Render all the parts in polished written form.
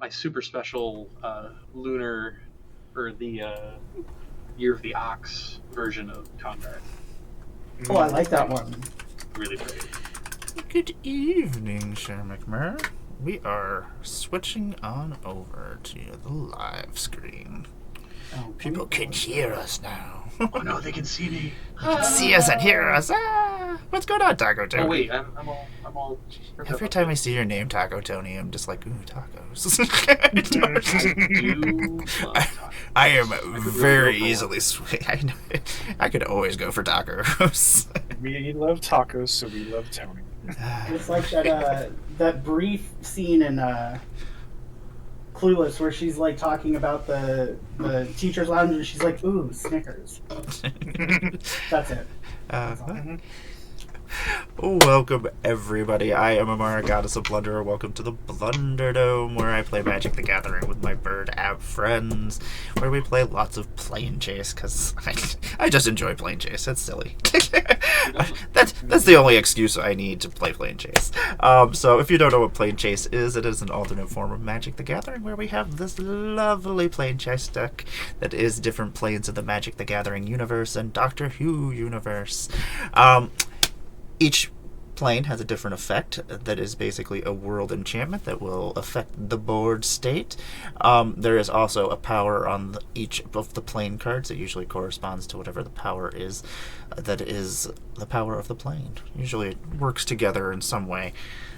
my super special lunar or the Year of the Ox version of Conrad. Oh, I like that one. Really great. Good evening, Sir McMurray. We are switching on over to the live screen. Oh, People can hear us now. Oh no, they can see me. They can see us and hear us. What's going on, Taco Tony? Oh wait, I'm all. Every time I see your name, Taco Tony, I'm just like, ooh, tacos. I do love tacos. I am very easily swayed. I could always go for tacos. We love tacos, so we love Tony. It's like that brief scene in Clueless where she's like talking about the teacher's lounge and she's like, ooh, Snickers. That's it. Welcome, everybody. I am Amara, Goddess of Blunder. Welcome to the BlunderDome, where I play Magic the Gathering with my bird app friends, where we play lots of Planechase, because I just enjoy Planechase. It's silly. That's the only excuse I need to play Planechase. So if you don't know what Planechase is, it is an alternate form of Magic the Gathering, where we have this lovely Planechase deck that is different planes of the Magic the Gathering universe and Doctor Who universe. Each plane has a different effect that is basically a world enchantment that will affect the board state. There is also a power on each of the plane cards that usually corresponds to whatever the power is that is the power of the plane. Usually it works together in some way.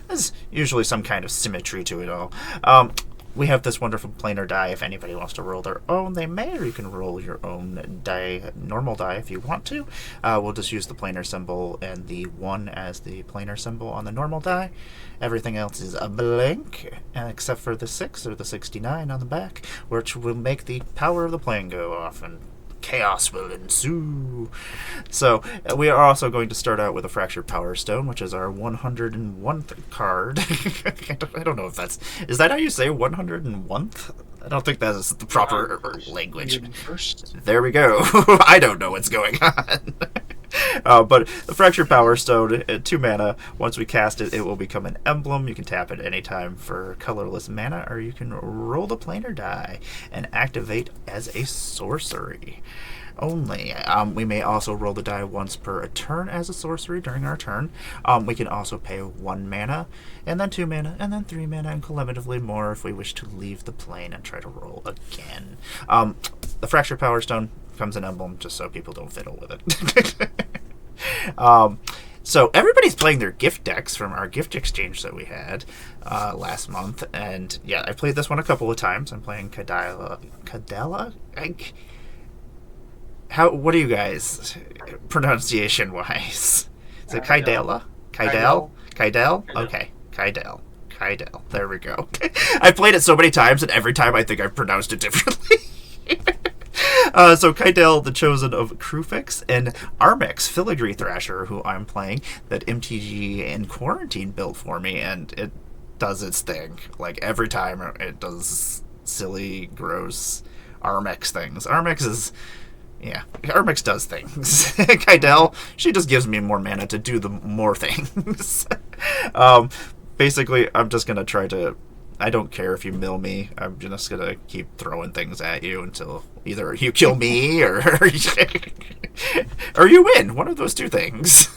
There's usually some kind of symmetry to it all. We have this wonderful planar die. If anybody wants to roll their own, they may, or you can roll your own die, normal die if you want to. We'll just use the planar symbol and the 1 as the planar symbol on the normal die. Everything else is a blank, except for the 6 or the 69 on the back, which will make the power of the plane go off and chaos will ensue. So we are also going to start out with a Fractured Power Stone, which is our 101th card. I don't know if is that how you say 101th? I don't think that is the proper language. There we go. I don't know what's going on. But the Fractured Power Stone, 2 mana. Once we cast it, it will become an emblem. You can tap it anytime for colorless mana, or you can roll the planar die and activate as a sorcery only. We may also roll the die once per turn as a sorcery during our turn. We can also pay 1 mana, and then 2 mana, and then 3 mana, and collectively more if we wish to leave the plane and try to roll again. The Fractured Power Stone becomes an emblem just so people don't fiddle with it. So everybody's playing their gift decks from our gift exchange that we had last month, and yeah, I played this one a couple of times. I'm playing Cadella. What are you guys pronunciation wise? Is it Kaidela? Kaidel? Okay, Kaidel. There we go. I played it so many times, and every time I think I've pronounced it differently. So Kaidel, the Chosen of Krufix, and Armex, Filigree Thrasher, who I'm playing, that MTG in Quarantine built for me, and it does its thing. Like, every time it does silly, gross Armex things. Armex does things. Kaidel, she just gives me more mana to do the more things. Basically, I'm just going to try to... I don't care if you mill me. I'm just going to keep throwing things at you until either you kill me or or you win. One of those two things.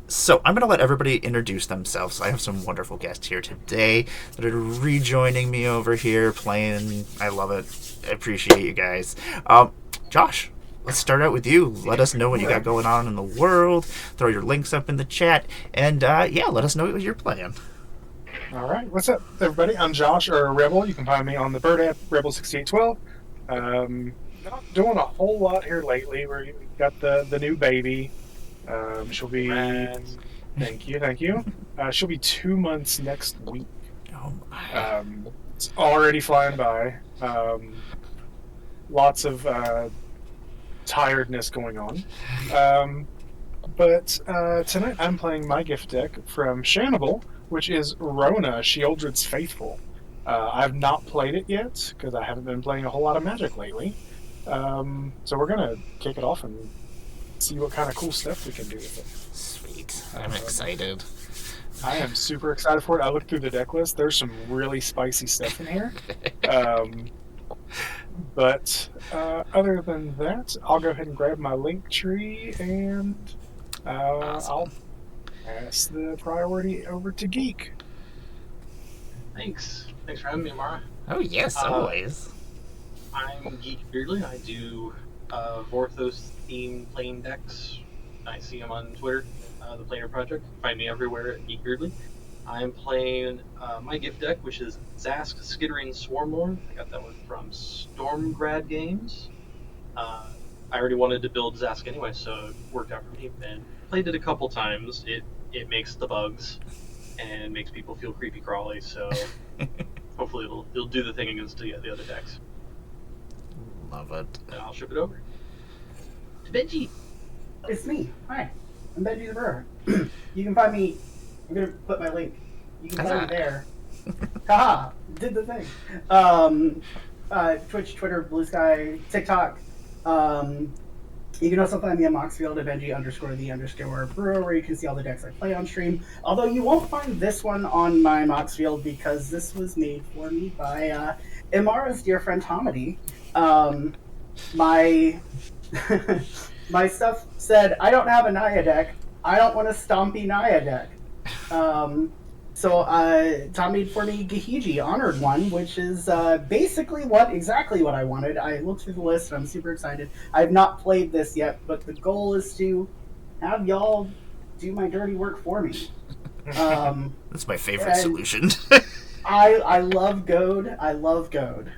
So I'm going to let everybody introduce themselves. I have some wonderful guests here today that are rejoining me over here playing. I love it. I appreciate you guys. Josh, let's start out with you. Let us know what you got going on in the world. Throw your links up in the chat. And let us know what you're playing. All right, what's up, everybody? I'm Josh, or Rebel. You can find me on the Bird app, Rebel6812. Not doing a whole lot here lately. We got the new baby. She'll be... Thank you. She'll be 2 months next week. Oh my. It's already flying by. Lots of tiredness going on. But tonight I'm playing my gift deck from Shanable, which is Rona, Sheoldred's Faithful. I've not played it yet, because I haven't been playing a whole lot of Magic lately. So we're going to kick it off and see what kind of cool stuff we can do with it. Sweet. I'm excited. I am super excited for it. I looked through the deck list. There's some really spicy stuff in here. But other than that, I'll go ahead and grab my link tree and Awesome. I'll pass the priority over to Geek. Thanks for having me, Amara. Oh yes, always. I'm Geek Beardly. I do Vorthos themed plane decks. I see them on Twitter, the Planer Project. Find me everywhere at Geek Beardly. I'm playing my gift deck, which is Zask Skittering Swarmlord. I got that one from Stormgrad Games. I already wanted to build Zask anyway, so it worked out for me. And played it a couple times. It makes the bugs and makes people feel creepy crawly. So hopefully it'll do the thing against the other decks. Love it. And I'll ship it over to Benji. It's me. Hi. I'm Benji the Brewer. You can find me. I'm going to put my link. You can find me there. Haha. Did the thing. Twitch, Twitter, Blue Sky, TikTok. You can also find me on Moxfield at Benji_the_brewer, where you can see all the decks I play on stream. Although you won't find this one on my Moxfield because this was made for me by Imara's dear friend Tomedy. My my stuff said, I don't have a Naya deck. I don't want a Stompy Naya deck. So Tom made for me Gahiji Honored one, which is basically exactly what I wanted. I looked through the list and I'm super excited. I have not played this yet, but the goal is to have y'all do my dirty work for me. That's my favorite solution. I love Goad. I love Goad.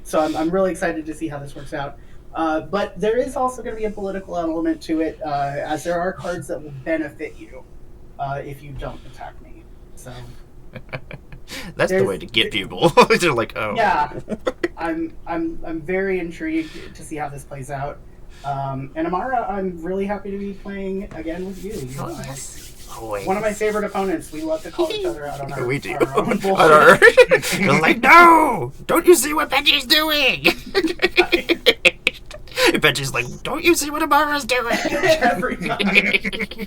So I'm really excited to see how this works out. But there is also going to be a political element to it, as there are cards that will benefit you if you don't attack me. So that's the way to get people. They're like, oh. Yeah, I'm very intrigued to see how this plays out. And Amara, I'm really happy to be playing again with you. One of my favorite opponents. We love to call each other out on our, we do. Our own bullshit. You're like, no! Don't you see what Benji's doing? Benji's like, don't you see what Amara's doing? Every time.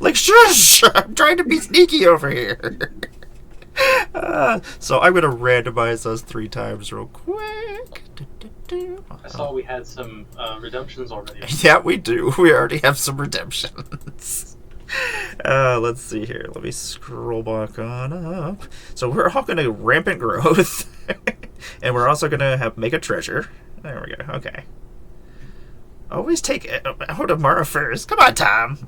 Like, shush! I'm trying to be sneaky over here. So I'm going to randomize those 3 times real quick. I saw we had some redemptions already. Yeah, we do. We already have some redemptions. Let's see here. Let me scroll back on up. So we're all going to rampant growth. And we're also going to make a treasure. There we go. Okay. Always take out Amara first. Come on, Tom.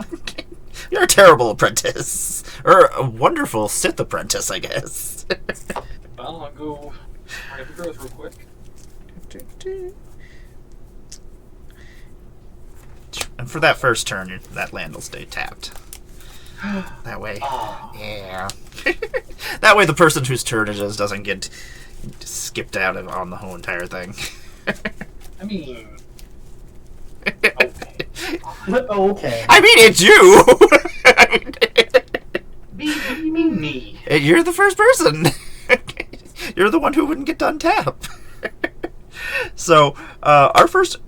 You're a terrible apprentice. Or a wonderful Sith apprentice, I guess. Well, I'll go rampant growth real quick. And for that first turn, that land will stay tapped. That way. Oh. Yeah. That way the person whose turn it is doesn't get skipped out on the whole entire thing. I mean... Okay. Okay. I mean, it's you! You mean me? You're the first person. You're the one who wouldn't get to untap. So, our first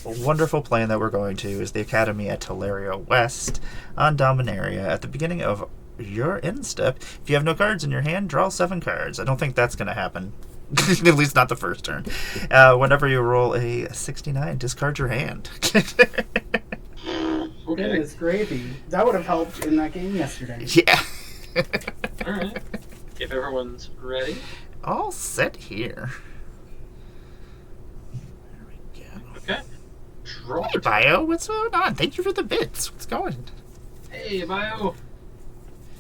wonderful plan that we're going to is the Academy at Teleria West on Dominaria. At the beginning of your end step, if you have no cards in your hand, draw 7 cards. I don't think that's going to happen. At least not the first turn. Whenever you roll a 69, discard your hand. Okay. Goodness gravy. That would have helped in that game yesterday. Yeah. Alright. If everyone's ready. All set here. There we go. Okay. Draw. Hey, Bio, what's going on? Thank you for the bits. What's going? Hey, Bio.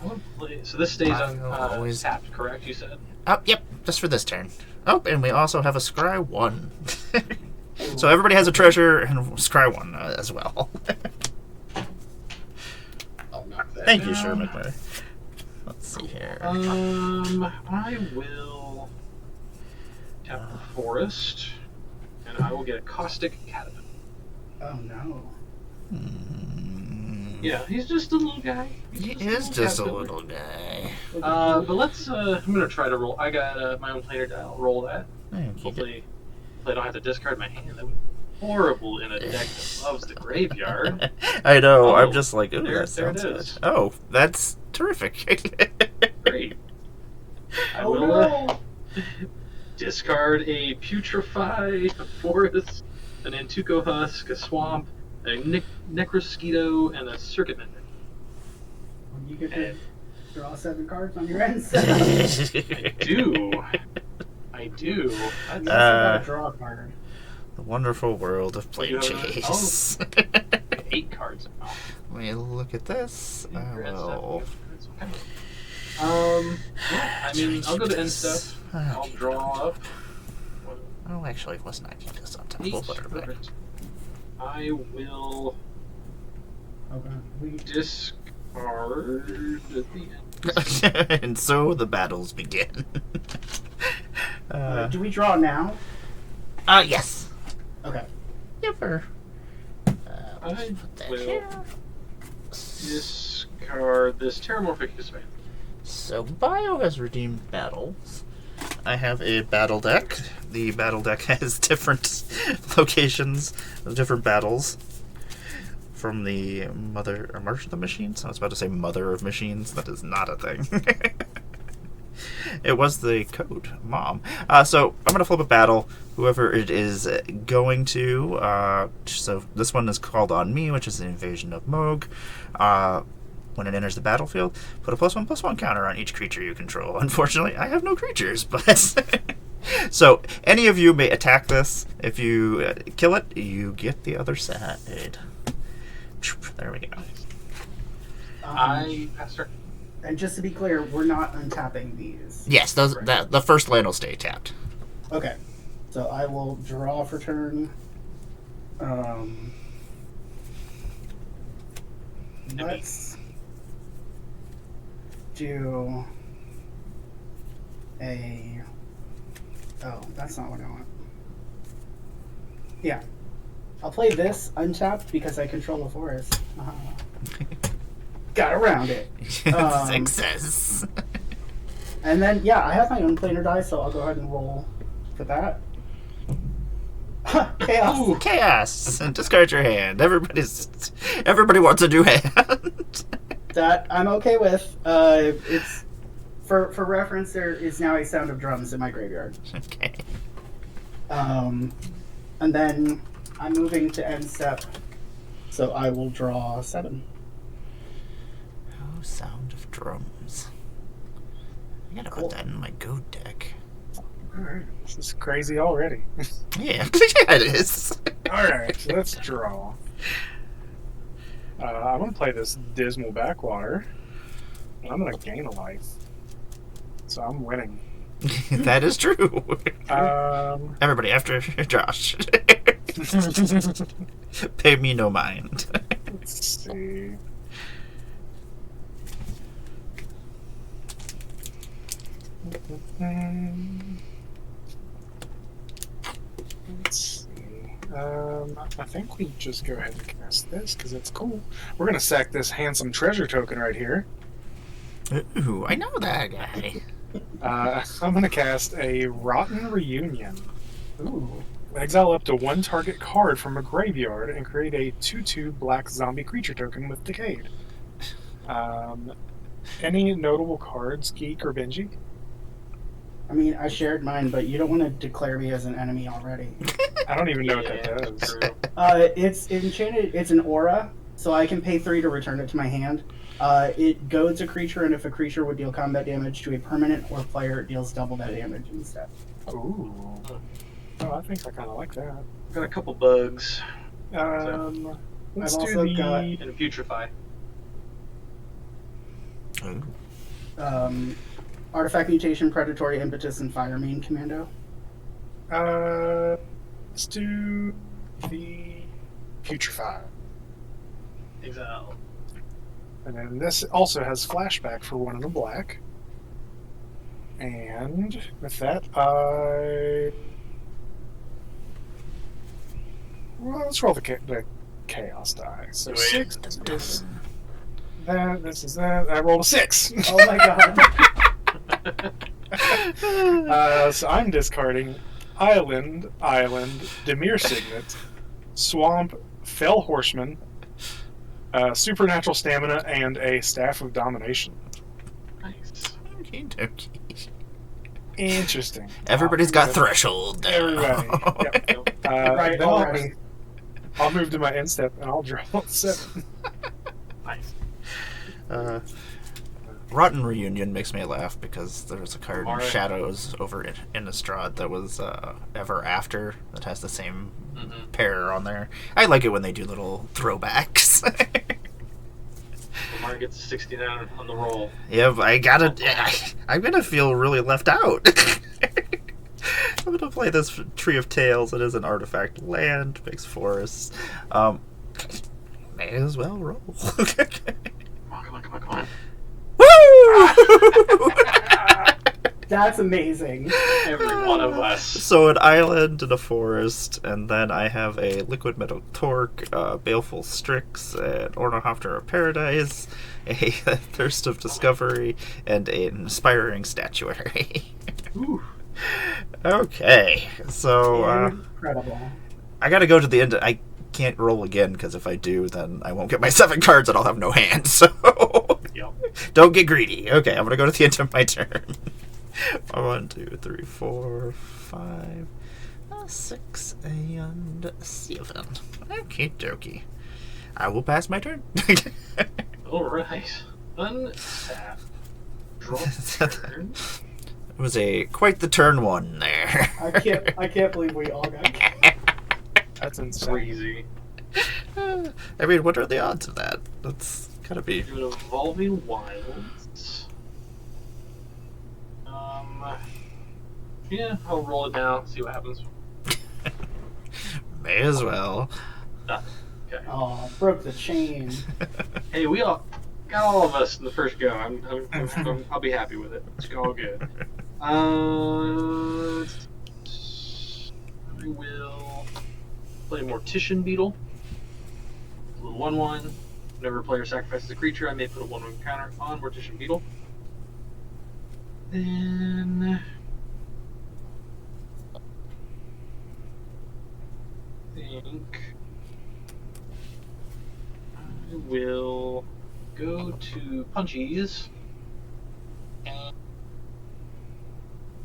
I want to play. So this stays on always tapped, correct? You said. Oh, yep, just for this turn. Oh, and we also have a Scry 1. So everybody has a treasure and Scry 1 as well. I'll knock that. Thank you, down. Sir McMurray. Let's see here. I will tap the forest, and I will get a caustic caterpillar. Oh no. Yeah, he's just a little guy. He is just a little guy. But let's. I'm gonna try to roll. I got my own planer die. I'll roll that. Hopefully, I don't have to discard my hand. That would be horrible in a deck that loves the graveyard. I know. Oh, I'm just like, ooh, there that sounds it good. is. Oh, that's Terrific. Great. I Oh will no! discard a Putrefy, a Forest, an Antuco Husk, a Swamp, a Necrosquito, and a Circuit Mender. You get to And draw 7 cards on your end. I do. I do. You That's, also got to draw a card. The wonderful world of You have Planechase. 8 cards now. Let me look at this. I will. I mean, I'll go to end step. I'll draw up. Oh, actually, wasn't I keep this on top? 8. We'll put it back. Perfect. I will Okay. discard at the end. And so the battles begin. Do we draw now? Yes. Okay. Yipper. I Put that will here. discard this Terramorphic Disband. So Bio has redeemed battles. I have a battle deck. The battle deck has different locations of different battles from the Mother or March of the Machines. I was about to say Mother of Machines. That is not a thing. It was the code, Mom. So I'm going to flip a battle. Whoever it is going to. So this one is called On Me, which is the invasion of Moog. When it enters the battlefield, put a +1/+1 counter on each creature you control. Unfortunately, I have no creatures, but... So, any of you may attack this. If you kill it, you get the other side. There we go. I pass turn. And just to be clear, we're not untapping these. Yes, those, the first land will stay tapped. Okay. So I will draw for turn. Let's do a... Oh, that's not what I want. Yeah. I'll play this untapped because I control the forest. Got around it. Success. And then, yeah, I have my own planar die, so I'll go ahead and roll for that. Chaos. Ooh, chaos. And discard your hand. Everybody wants a new hand. That I'm okay with. It's for reference. There is now a sound of drums in my graveyard. Okay. And then I'm moving to end step, so I will draw 7. Oh, sound of drums. I gotta Cool. put that in my Go deck. Alright, this is crazy already. Yeah, yeah, it is. Alright, so let's draw. I'm going to play this Dismal Backwater, and I'm going to gain a life. So I'm winning. That is true. Everybody after Josh. Pay me no mind. Let's see. Let's see. I think we just go ahead and cast this because it's cool. We're gonna sack this handsome treasure token right here. Ooh, I know that guy. I'm gonna cast a Rotten Reunion. Ooh. Exile up to 1 target card from a graveyard and create a 2/2 black zombie creature token with Decayed. Any notable cards, Geek or Benji? I mean, I shared mine, but you don't want to declare me as an enemy already. I don't even know what Yeah, that does. true. It's enchanted. It's an aura, so I can pay 3 to return it to my hand. It goads a creature, and if a creature would deal combat damage to a permanent or player, it deals double that damage instead. Ooh. Oh, I think I kind of like that. Got a couple bugs Let's I've do also the... got- and a Putrefy. Ooh. Artifact mutation, predatory impetus, and fire main commando. Let's do the Putrefy. Exile. And then this also has flashback for 1 in a black. And with that, well, let's roll the chaos die. So Wait. 6 is that. This is that. I rolled a 6. Oh my god. So I'm discarding Island, Demir Signet, Swamp, Fell Horseman, Supernatural Stamina, and a Staff of Domination. Okay, dokie. Interesting. Everybody's got threshold now. Everybody. Yep. Right, then already. I'll move to my end step and I'll draw 7. Nice. Rotten Reunion makes me laugh because there's a card in Alright. Shadows over in Innistrad that was Ever After that has the same Mm-hmm. pair on there. I like it when they do little throwbacks. Lamar gets 69 on the roll. Yeah, but I'm gonna feel really left out. I'm gonna play this Tree of Tales. It is an artifact land, makes forests. May as well roll. Come on. Woo! That's amazing. Every one of us. So an island and a forest, and then I have a Liquid Metal Torque, Baleful Strix, an Ornithopter of Paradise, a Thirst of Discovery, and an Inspiring Statuary. Ooh. Okay, so Incredible. I gotta go to the end. I can't roll again, because if I do, then I won't get my 7 cards and I'll have no hand, so Yep. don't get greedy. Okay, I'm gonna go to the end of my turn. 1, 2, 3, 4, 5, 6, and 7. Okie dokie. I will pass my turn. Alright. Untap. Draw turn. It was quite the turn one there. I can't believe we all got. That's insane. Crazy. I mean, what are the odds of that? That's gotta be. Do an Evolving Wilds. Yeah, I'll roll it now, see what happens. May as well. Okay. Oh, broke the chain. Hey, we all got all of us in the first go. I'll be happy with it. It's all good. I will play Mortician Beetle. A little 1/1. Whenever a player sacrifices a creature, I may put a 1/1 counter on Mortician Beetle. Then I think I will go to Punchies and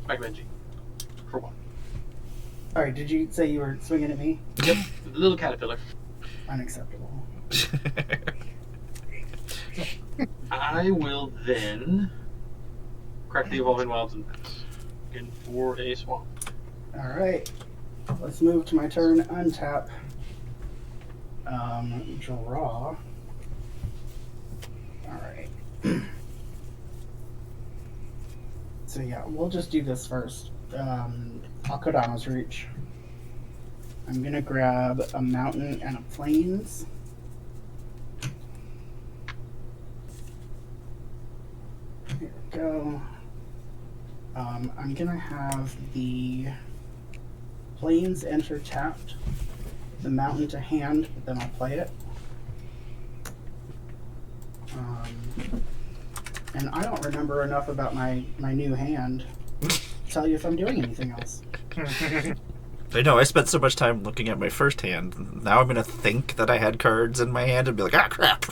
Spike Benji for 1. Sorry, did you say you were swinging at me? Yep, the little caterpillar. Unacceptable. I will then crack the Evolving Wilds and pass. Again for a swamp. All right, let's move to my turn. Untap. Draw. All right. So yeah, we'll just do this first. Akodama's Reach. I'm gonna grab a mountain and a plains. Here we go. I'm gonna have the plains enter tapped, the mountain to hand, but then I'll play it. And I don't remember enough about my new hand to tell you if I'm doing anything else. I know, I spent so much time looking at my first hand. Now I'm gonna think that I had cards in my hand and be like, ah, crap.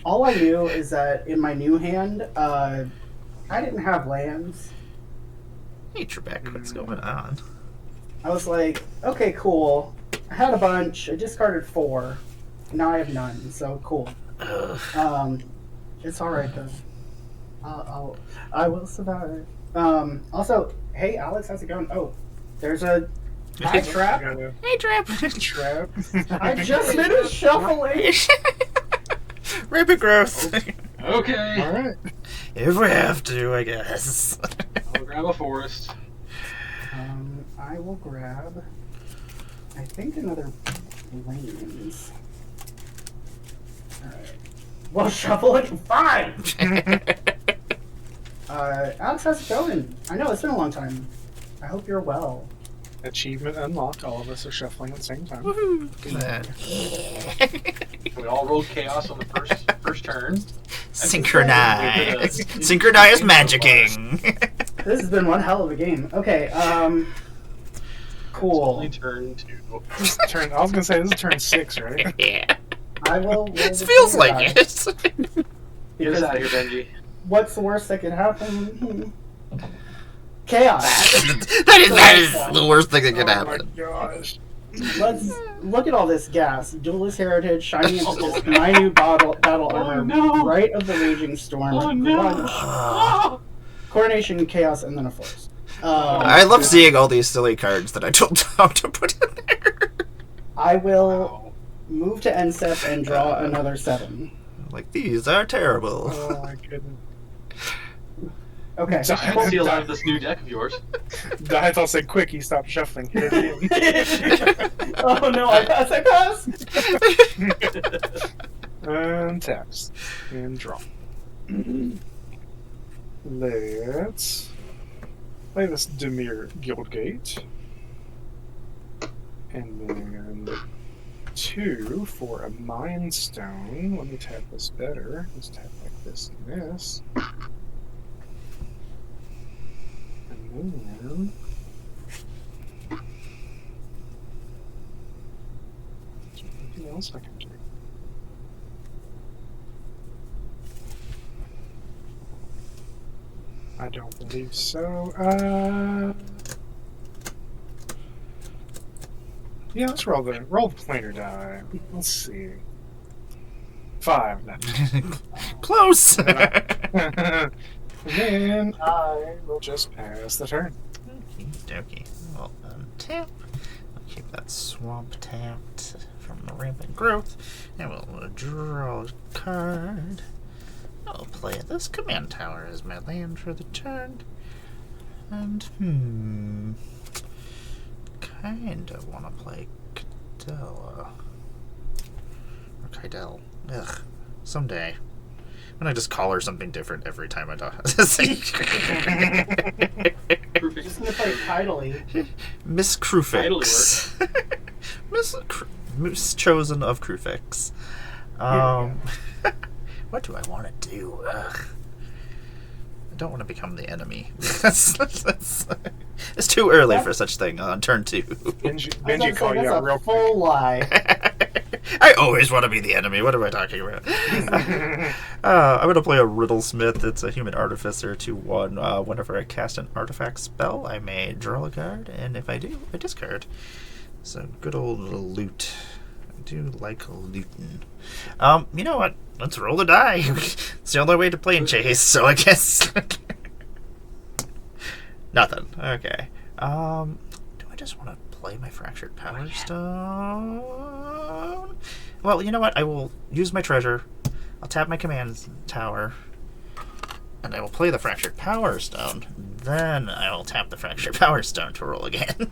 All I knew is that in my new hand, I didn't have lands. Hey, Trebek, what's going on? I was like, okay, cool. I had a bunch. I discarded 4. Now I have none. So cool. Ugh. It's all right though. I will survive. Also, hey Alex, how's it going? Oh, there's a hi trap. Hey, Trap. Trap. I just finished shuffling. Rapid growth. Okay. All right. If we have to, I guess. I'll grab a forest. I will grab, I think, another lanes. Alright. Well, shuffling, fine! Alex, how's it going? I know, it's been a long time. I hope you're well. Achievement unlocked. All of us are shuffling at the same time. Woohoo! Look at that. We all rolled chaos on the first turn. Synchronized. Synchronized magicking. This has been one hell of a game. Okay, It's cool. only turn 2. This is turn. I was gonna say this is turn 6, right? Yeah. I will. It feels like it. Get us out of here, Benji. what's the worst that could happen? Chaos. that is the worst thing that could happen. Oh my gosh. Let's look at all this gas. Duelist Heritage, Shiny Impetus, my new battle armor, no. Rite of the Raging Storm, Oh no! Grudge, Oh. Coronation, Chaos, and then a Force. I love seeing all these silly cards that I told Tom to put in there. I will move to end step and draw another 7. Like, these are terrible. Oh my goodness. Okay. So- I can see a lot of this new deck of yours. I'll say quick, he stopped shuffling. Oh no, I pass. And taps. And draw. Let's play this Demir Guildgate. And then 2 for a Mind Stone. Let me tap this better. Let's tap like this and this. And then... Is there anything else I can do? I don't believe so. Yeah, let's roll the planar die. Let's see. 5. Then. Close. And then I will just pass the turn. Okey-dokey. Well, untap. I'll keep that swamp tapped from the rampant growth. And we'll draw a card. I'll play this command tower as my land for the turn. And, kinda wanna play Cadella. Or Kydel. Ugh. Someday. I'm gonna just call her something different every time I talk. Just gonna play tidally. Miss Crufix. Miss Chosen of Crufix. What do I want to do? Ugh. I don't want to become the enemy. It's too early for such thing on turn 2. Benji called you that's out a real full quick. lie. I always want to be the enemy. What am I talking about? I'm going to play a Riddlesmith. It's a human artificer 2/1. Whenever I cast an artifact spell, I may draw a card, and if I do, I discard. So good old loot. I do like looting. You know what? Let's roll the die. It's the only way to Planechase, so I guess. Nothing. Okay. Do I just want to play my Fractured Power Stone? Well, you know what? I will use my treasure. I'll tap my command tower. And I will play the Fractured Power Stone. Then I will tap the Fractured Power Stone to roll again.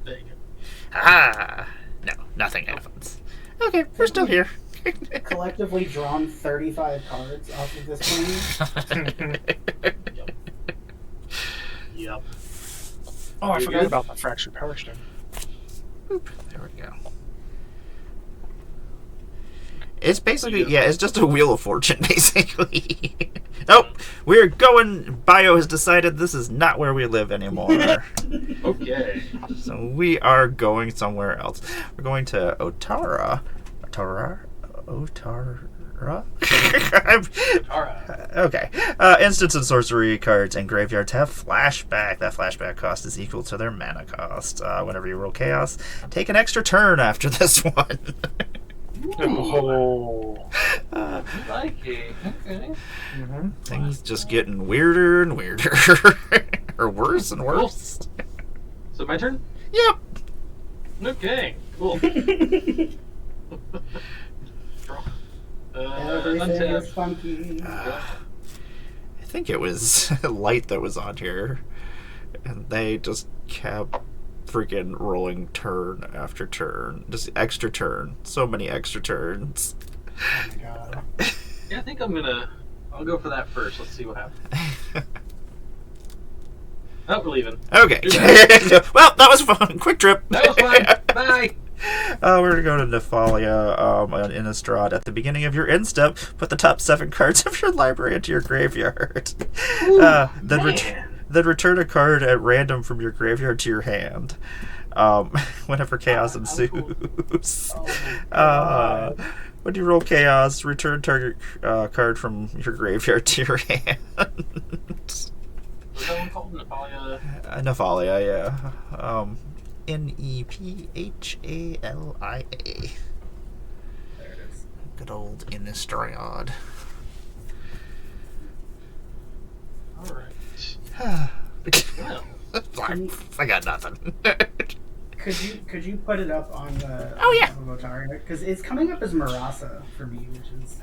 There you go. Ah! No, nothing happens. Okay, we're still here. Collectively drawn 35 cards off of this plane. Yep. Oh, I You forgot good? about the Fractured Power Stone. Oop, there we go. It's basically, yeah, it's just a Wheel of Fortune, basically. Nope, we're going, Bio has decided this is not where we live anymore. Okay. So we are going somewhere else. We're going to Otara. Otara? Alright. Okay. Instants and sorcery cards and graveyards have flashback. That flashback cost is equal to their mana cost. Whenever you roll chaos, take an extra turn after this one. Oh. I like it. Okay. Mm-hmm. Things just getting weirder and weirder. Or worse and worse. So my turn? Yep. Okay. Cool. Draw. Everything Untap. is funky. I think it was Light that was on here. And they just kept freaking rolling turn after turn. Just extra turn. So many extra turns. Oh my god. Yeah, I think I'll go for that first. Let's see what happens. Oh, we're leaving. Okay. Well, that was fun. Quick trip. That was fun. Bye. We're going to go to Nephalia on Innistrad. At the beginning of your end step, put the top 7 cards of your library into your graveyard. Then return a card at random from your graveyard to your hand. Whenever chaos ensues. Oh my god. When you roll chaos, return target card from your graveyard to your hand. What's that one called? Nephalia? Nephalia, yeah. Nephalia. There it is. Good old Innistrad. Alright. Well, I got nothing. Could you put it up on the Oh, yeah. Because it's coming up as Marasa for me, which is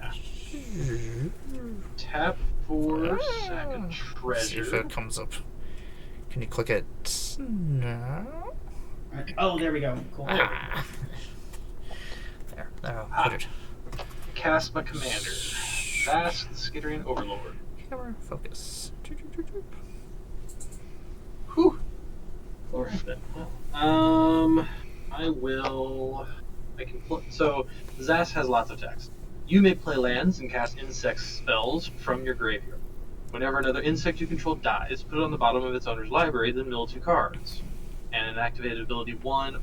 tap for sack of See if treasure. it comes up. Can you click it? No. oh, there we go. Cool. Ah. There. I'll put it. Cast my commander. Vast the Skittering Overlord. Camera focus. Whew. Alright then. Well, I will. I can. So Zas has lots of text. You may play lands and cast insect spells from your graveyard. Whenever another insect you control dies, put it on the bottom of its owner's library, then mill 2 cards. And an activated ability 1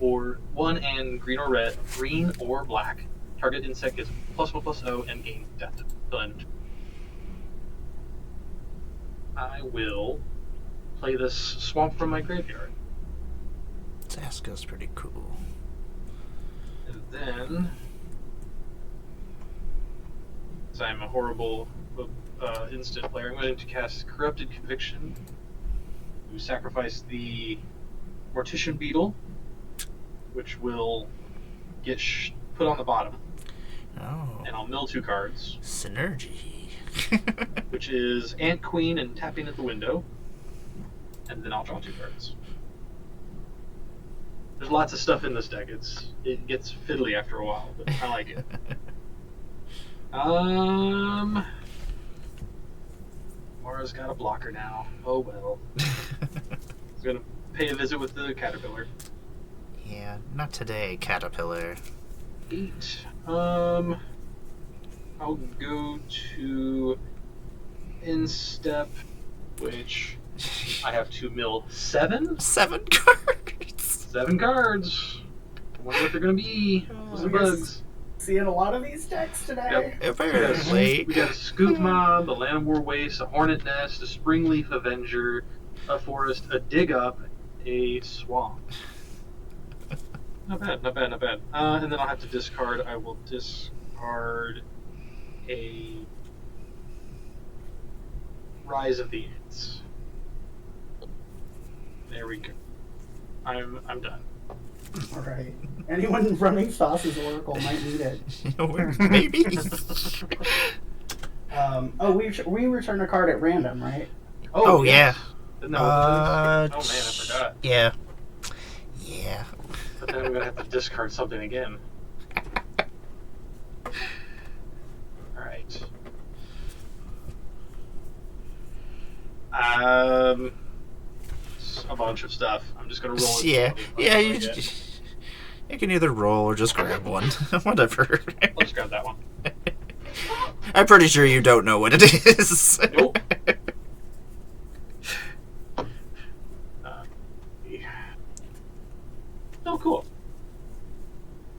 and green or black. Target insect gets +1/+0 and gains death to blend. I will play this swamp from my graveyard. Zaska's pretty cool. And then, as I'm a horrible instant player, I'm going to cast Corrupted Conviction. To sacrifice the Mortician Beetle, which will get put on the bottom. Oh. And I'll mill 2 cards, Synergy. which is Ant Queen and tapping at the window. And then I'll draw 2 cards. There's lots of stuff in this deck. It gets fiddly after a while, but I like it. Mara's got a blocker now. Oh well. He's gonna pay a visit with the caterpillar. Yeah, not today, Caterpillar. 8. I'll go to Instep, which I have to mill 7. 7 cards. 7 cards. I wonder what they're gonna be. Some bugs. Seeing a lot of these decks today. Yep. Apparently. We got a Scoop Mob, a Llanowar Waste, a Hornet Nest, a Springleaf Avenger, a Forest, a Dig Up, a Swamp. Not bad, not bad, not bad. And then I'll have to discard. I will discard a Rise of the Ants. There we go. I'm done. All right. Anyone running Thassa's Oracle might need it. Maybe. We return a card at random, right? Oh, yes. Isn't that what it is? Uh, Oh man, I forgot. Yeah. Yeah. But then I'm gonna have to discard something again. Alright. A bunch of stuff. I'm just gonna roll it. Yeah. Yeah, you can either roll or just grab one. Whatever. I'll just grab that one. I'm pretty sure you don't know what it is. Nope. Oh, cool.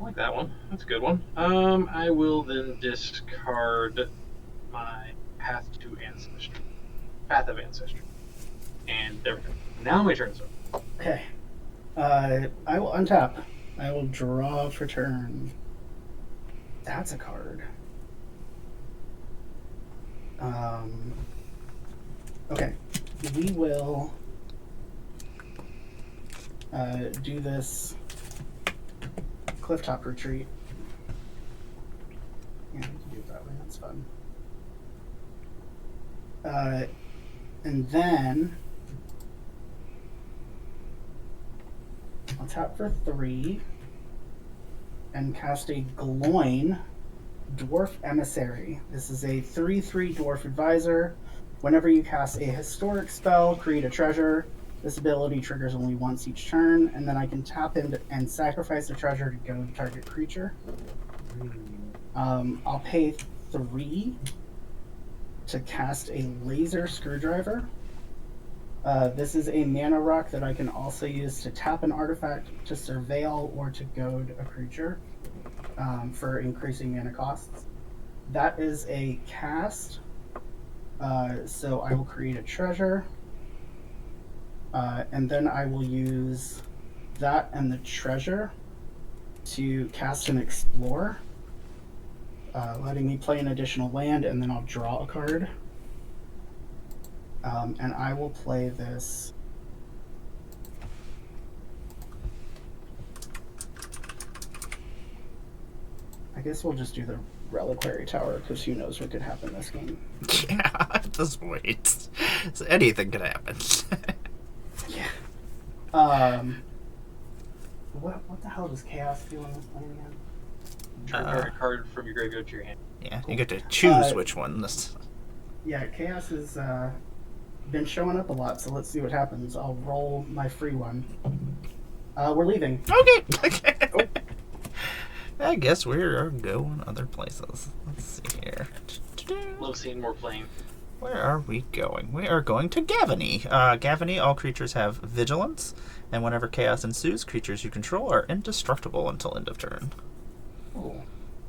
I like that one. That's a good one. I will then discard my Path of Ancestry. And there we go. Now my turn's up. Okay. I will untap. I will draw for turn. That's a card. Okay. We will do this Clifftop Retreat. Yeah, we can do it that way. That's fun. And then I'll tap for 3 and cast a Gloin Dwarf Emissary. This is a 3/3 Dwarf Advisor. Whenever you cast a historic spell, create a treasure. This ability triggers only once each turn, and then I can tap in and sacrifice the treasure to go to target creature. I'll pay 3 to cast a Laser Screwdriver. This is a mana rock that I can also use to tap an artifact, to surveil, or to goad a creature. for increasing mana costs. That is a cast. So I will create a treasure. And then I will use that and the treasure to cast an explore, letting me play an additional land, and then I'll draw a card. And I will play this. I guess we'll just do the Reliquary Tower, because who knows what could happen this game. Yeah, at this point, so anything could happen. Yeah. What the hell does Chaos do on this plane again? Turn a card from your graveyard to your hand. Yeah, you get to choose which one. Yeah, Chaos has been showing up a lot, so let's see what happens. I'll roll my free one. We're leaving. Okay. Oh. I guess we're going other places. Let's see here. Love seeing more playing. Where are we going? We are going to Gavany. Gavany, all creatures have vigilance, and whenever chaos ensues, creatures you control are indestructible until end of turn. Oh.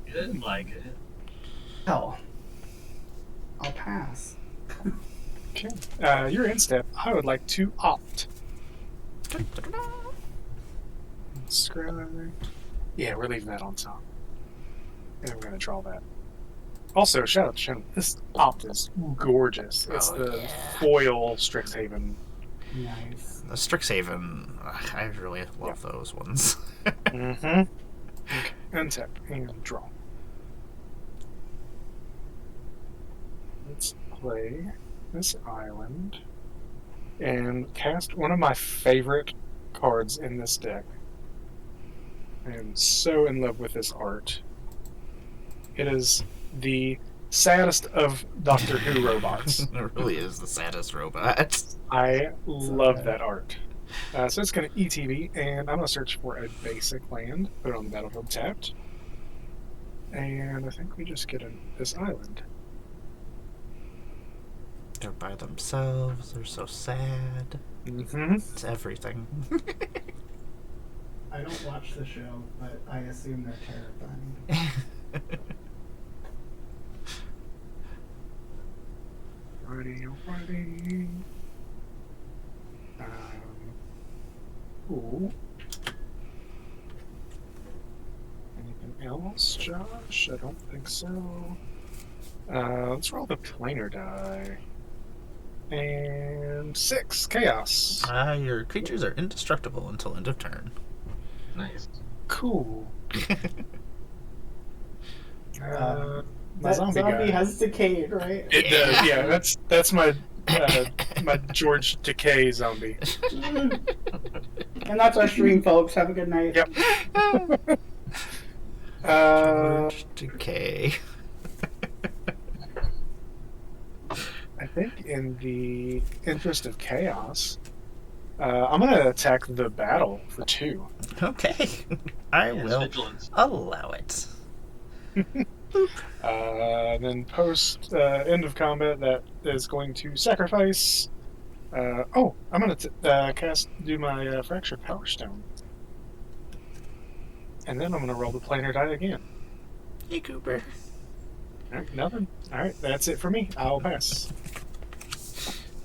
Didn't like it. Hell. I'll pass. Okay. You're in step. I would like to opt. Scry. Yeah, we're leaving that on top. And we're going to draw that. Also, shout out to Shannon. This opt is gorgeous. It's the foil Strixhaven. Nice. The Strixhaven, I really love those ones. Mm-hmm. Okay. Untap and draw. Let's play this island and cast one of my favorite cards in this deck. I am so in love with this art. It is the saddest of Doctor Who robots. It really is the saddest robot. I love that art. So it's going to ETB, and I'm going to search for a basic land, put it on the battlefield tapped. And I think we just get this island. They're by themselves. They're so sad. Mm-hmm. It's everything. I don't watch the show, but I assume they're terrifying. Alrighty. Ooh. Anything else, Josh? I don't think so. Let's roll the planar die. And 6 chaos. Your creatures are indestructible until end of turn. Nice. Cool. My That zombie zombie guy. has decayed, right? It does. Yeah, that's my my George Decay zombie. And that's our stream, folks. Have a good night. Yep. George Decay. I think in the interest of chaos, I'm going to attack the battle for 2. Okay. I Yes, will vigilance. allow it. Then post end of combat, that is going to sacrifice. I'm going to do my Fractured Power Stone. And then I'm going to roll the planar die again. Hey, Cooper. All right, nothing. All right, that's it for me. I'll pass.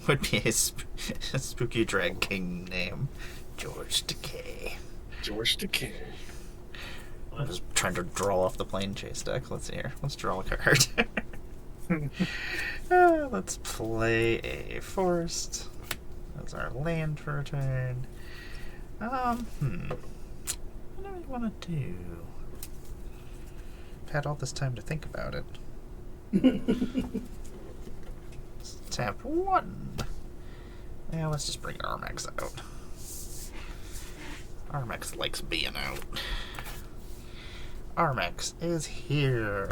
Would be a spooky drag king name. George Decay. George Decay. I was trying to draw off the Planechase deck. Let's see here. Let's draw a card. Let's play a forest. That's our land for a turn. What do we want to do? I've had all this time to think about it. Let's tap 1. Yeah, let's just bring Armax out. Armax likes being out. Armax is here.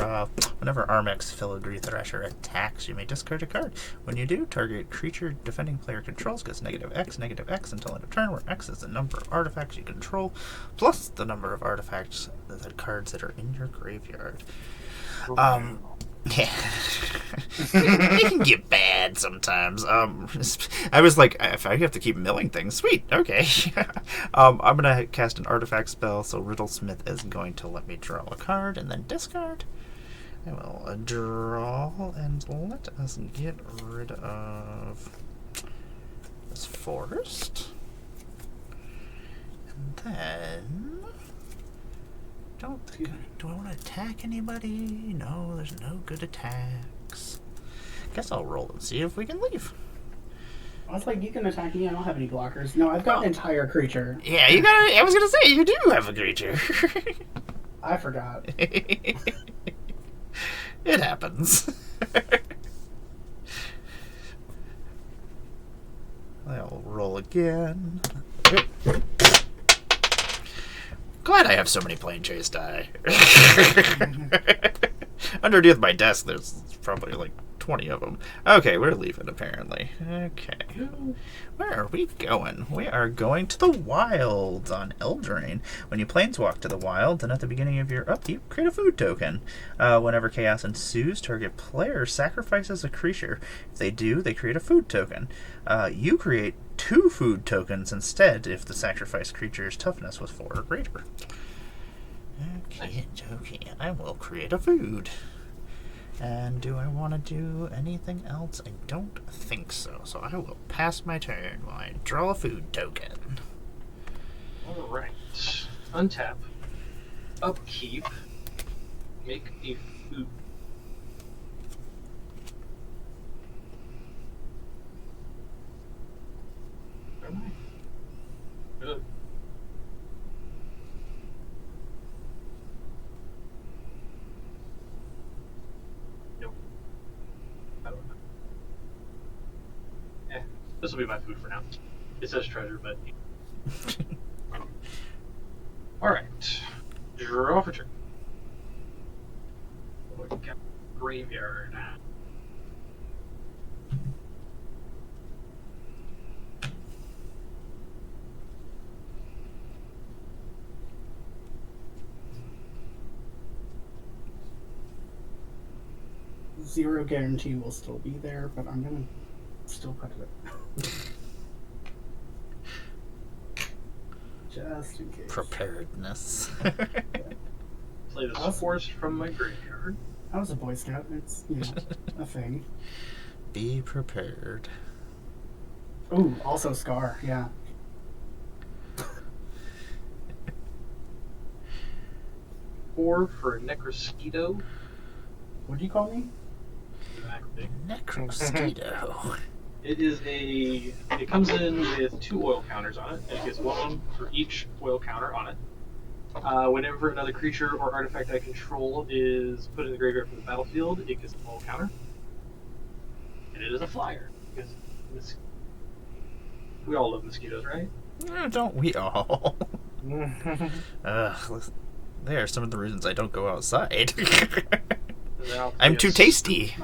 Whenever Armax Filigree Thrasher attacks, you may discard a card. When you do, target creature defending player controls gets -X until end of turn, where X is the number of artifacts you control, plus the number of artifacts, the cards that are in your graveyard. Yeah. It can get bad. bad sometimes. I was like, if I have to keep milling things, sweet, okay. I'm gonna cast an artifact spell, so Riddlesmith is going to let me draw a card and then discard. I will draw and let us get rid of this forest. And then do I want to attack anybody? No, there's no good attacks. Guess I'll roll and see if we can leave. I was like, you can attack me. I don't have any blockers. No, I've got an entire creature. Yeah, you got. I was gonna say you do have a creature. I forgot. It happens. I'll roll again. Glad I have so many Planechase die. Underneath my desk, there's probably like 20 of them. Okay, we're leaving, apparently. Okay. Where are we going? We are going to the wilds on Eldraine. When you planeswalk to the wilds, and at the beginning of your upkeep, create a food token. Whenever chaos ensues, target player sacrifices a creature. If they do, they create a food token. You create 2 food tokens instead if the sacrificed creature's toughness was 4 or greater. Okay, I will create a food. And do I want to do anything else? I don't think so. So I will pass my turn while I draw a food token. Alright. Untap. Upkeep. Make a food. Good. Nope. I don't know. This will be my food for now. It says treasure, but. Alright. Draw for turn. Graveyard. Zero guarantee will still be there, but I'm gonna still put it. Just in case. Preparedness. Play the forest from my graveyard. I was a Boy Scout. It's, you know, a thing. Be prepared. Ooh, also Scar, yeah. Or for a Necrosquito. What'd you call me? Exactly. Necrosquito. It comes in with 2 oil counters on it, and it gets 1 for each oil counter on it. Whenever another creature or artifact I control is put in the graveyard from the battlefield, it gets an oil counter. And it is a flyer. Because we all love mosquitoes, right? Don't we all? They are some of the reasons I don't go outside. I'm too tasty.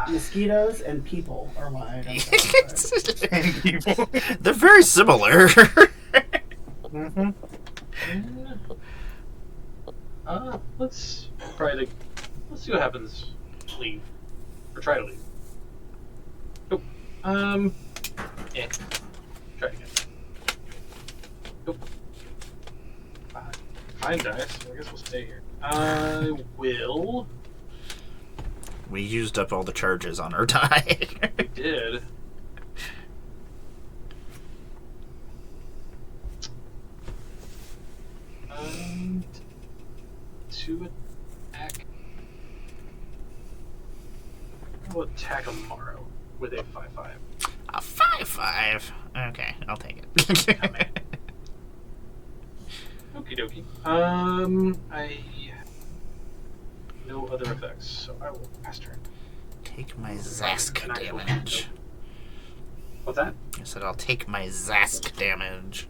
Mosquitoes and people are why I don't go outside. And people. They're very similar. Mm-hmm. Let's see what happens. Leave. Or try to leave. Nope. Yeah. Try again. Nope. Fine dice. I guess we'll stay here. I will. We used up all the charges on our die. We did. To attack. I'll attack tomorrow with a 5/5. A 5/5. Okay, I'll take it. Okie dokie. I no other effects, so I will pass turn. Take my Zask damage. What's that? I said I'll take my Zask damage.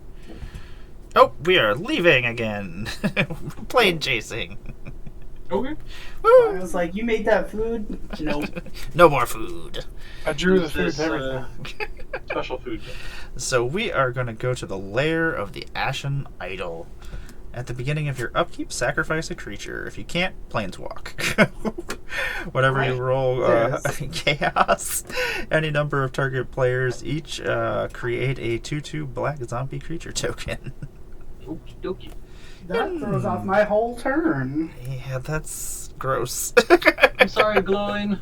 Oh, we are leaving again. Plane chasing. Okay. I was like, you made that food? Nope. No more food. I drew the Use food this, and everything. special food. So we are going to go to the lair of the Ashen Idol. At the beginning of your upkeep, sacrifice a creature. If you can't, planeswalk. Whatever you roll, chaos. Any number of target players each create a 2/2 black zombie creature token. Okie dokie. That throws off my whole turn. Yeah, that's gross. I'm sorry, Gloin.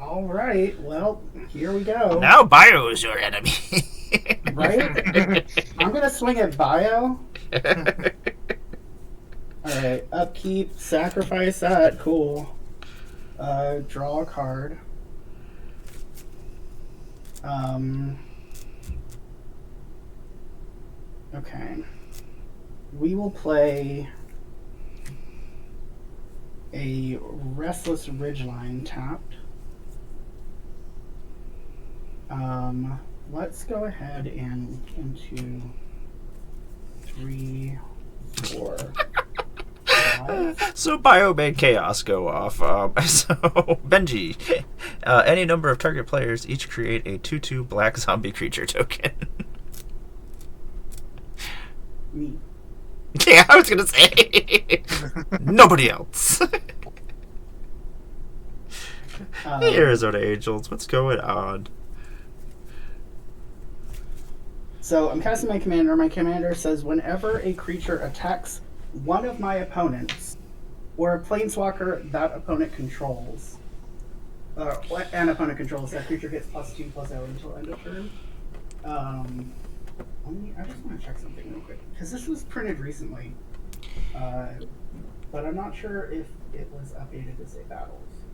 All right, well, here we go. Now Bio is your enemy. Right? I'm going to swing at Bio. All right, upkeep, sacrifice that. Cool. Draw a card. Okay. We will play a Restless Ridgeline tapped. Let's go ahead and into 3, 4, 5. So Bio made Chaos go off. So Benji, any number of target players each create a 2/2 black zombie creature token. Me. Yeah, I was gonna say nobody else. Hey, Arizona Angels, what's going on? So I'm casting my commander. My commander says whenever a creature attacks one of my opponents or a planeswalker that opponent controls, an opponent controls, that creature gets +2/+0 until end of turn. I just want to check something real quick because this was printed recently, but I'm not sure if it was updated to say battles.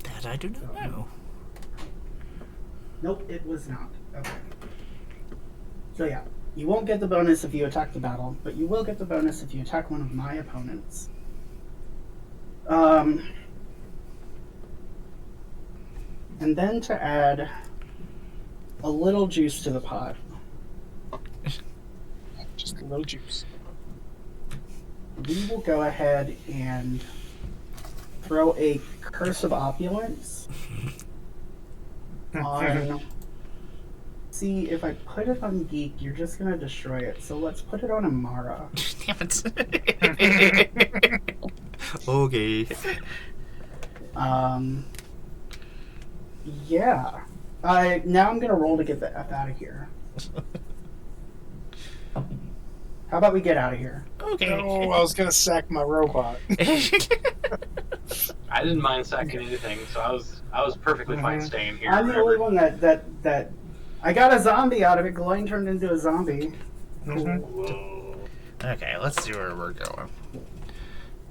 That I do not know. Nope, it was not. Okay. So yeah, you won't get the bonus if you attack the battle, but you will get the bonus if you attack one of my opponents. And then to add a little juice to the pot. Just a little juice. We will go ahead and throw a Curse of Opulence on. See, if I put it on Geek, you're just gonna destroy it. So let's put it on Amara. Damn it. Okay. Yeah. Now I'm gonna roll to get the F out of here. How about we get out of here? Okay. Oh, I was gonna sack my robot. I didn't mind sacking anything, so I was perfectly fine staying here. I'm the only one that I got a zombie out of it. Gloin turned into a zombie. Whoa. Okay, let's see where we're going.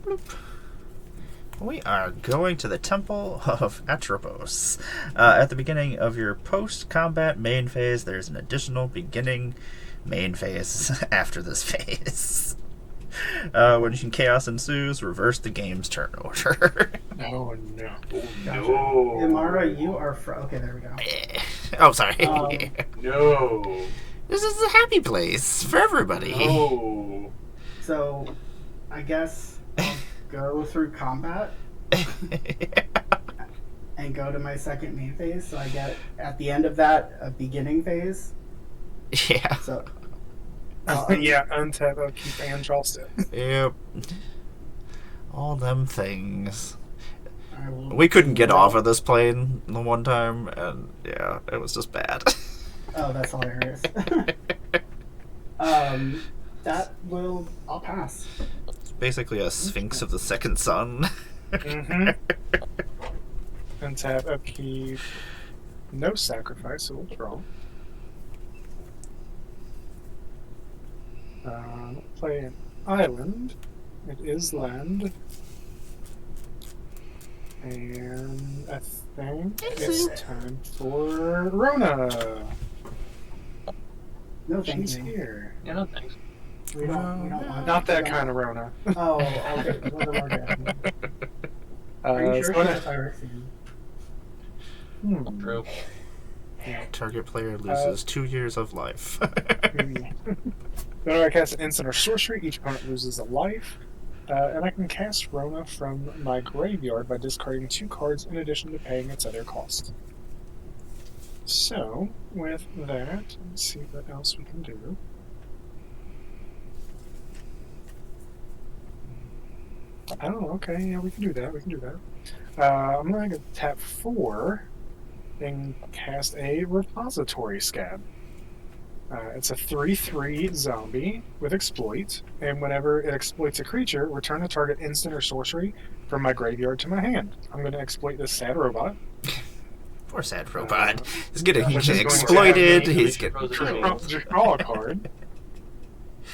Bloop. We are going to the Temple of Atropos. At the beginning of your post-combat main phase, there's an additional beginning main phase after this phase. When chaos ensues, reverse the game's turn order. Oh no. Gotcha. No. Amara, you are okay, there we go. Oh, sorry. No. This is a happy place for everybody. No. So, I guess I'll go through combat and go to my second main phase. So I get, at the end of that, a beginning phase. Yeah. So, Yeah, untap, upkeep, and draw step. Yep. All them things. I will We couldn't get off of this plane the one time, and yeah, it was just bad. Oh, that's hilarious. I'll pass. It's basically a Sphinx of the Second Sun. Mm-hmm. Untap, upkeep, no sacrifice, so we'll draw. Play an island. It is land. And I think it's time for Rona. No, thank She's you. here. Yeah, no thanks. We don't want Not that we don't- kind of Rona. Oh, okay. Well, then we're good. Are you sure so she's a Phyrexian? True. Target player loses 2 years of life. Whenever I cast an instant or sorcery, each opponent loses a life. And I can cast Rona from my graveyard by discarding 2 cards in addition to paying its other cost. So, with that, let's see what else we can do. Oh, okay. Yeah, we can do that. We can do that. I'm going to tap 4 and cast a repository scab. It's a 3/3 zombie with exploit, and whenever it exploits a creature, return a target instant or sorcery from my graveyard to my hand. I'm going to exploit this sad robot. Poor sad robot. He's getting which is going to exploited. have me He's getting Draw, killed. draw a card.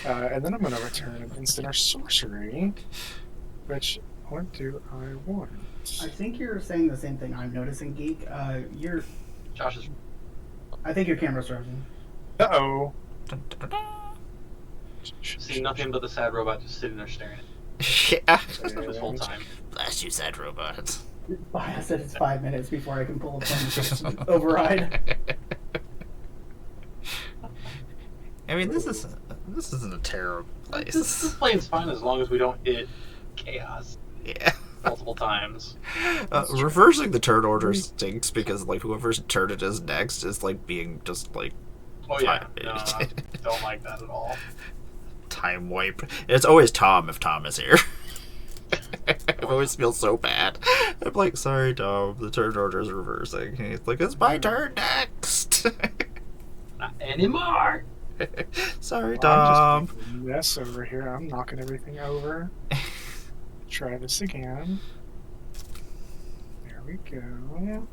And then I'm going to return an instant or sorcery, which, what do I want? I think you're saying the same thing I'm noticing, Geek. Josh is. I think your camera's frozen. Uh-oh. Dun, dun, dun, See nothing but the sad robot just sitting there staring dun. Yeah. at us this whole time. Blast you, sad robot. I said it's 5 minutes before I can pull a Planechase override. I mean, this isn't a terrible place. This plane's fine as long as we don't hit chaos Yeah. multiple times. Reversing the turn order stinks because like whoever's turn it is next is like being just like Oh yeah, no, I don't like that at all. time wipe. It's always Tom if Tom is here. I always feel so bad. I'm like, sorry, Tom, the turn order is reversing. And he's like, it's my turn next. Not anymore. Sorry, Well, Tom. I'm just making a mess over here. I'm knocking everything over. Try this again. There we go.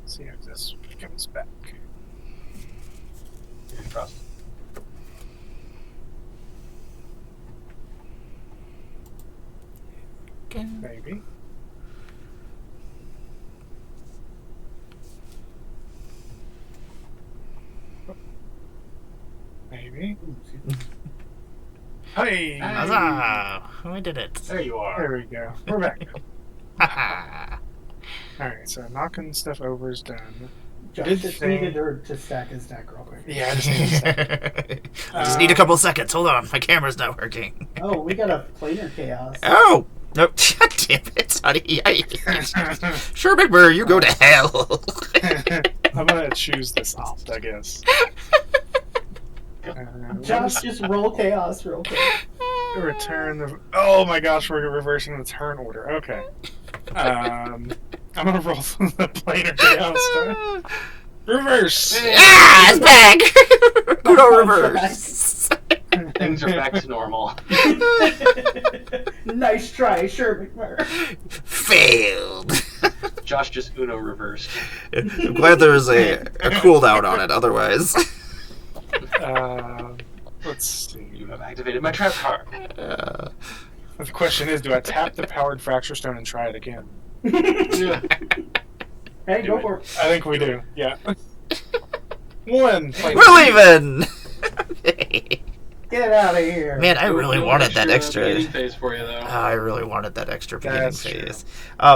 See if this comes back. Trust. Maybe. Maybe. Hey! Huzzah! We did it. There you are. There we go. We're back. Haha. Alright, so knocking stuff over is done. Josh Good just thing- needed her to stack his deck real quick. Yeah, I just need a second. Just need a couple seconds. Hold on, my camera's not working. Oh, we got a planar chaos. Oh! Nope. God damn it, honey. Sure, Big Bird, you go to hell. I'm gonna choose this opt, I guess. Josh, just roll chaos real quick. Return the. Oh my gosh, we're reversing the turn order. Okay. I'm gonna roll the planar chaos start. Reverse! Ah, it's back! Uno reverse. Things are back to normal. Nice try, sure, McMurray. Failed. Josh just Uno reversed. I'm glad there was a cooldown on it, otherwise. Let's see. You have activated my trap card. The question is, do I tap the powered fracture stone and try it again? Hey, go for it. I think we do. Yeah. One. We're leaving! Get out of here. Man, I really wanted that extra. beginning phase for you, though. I really wanted that extra beginning That's phase.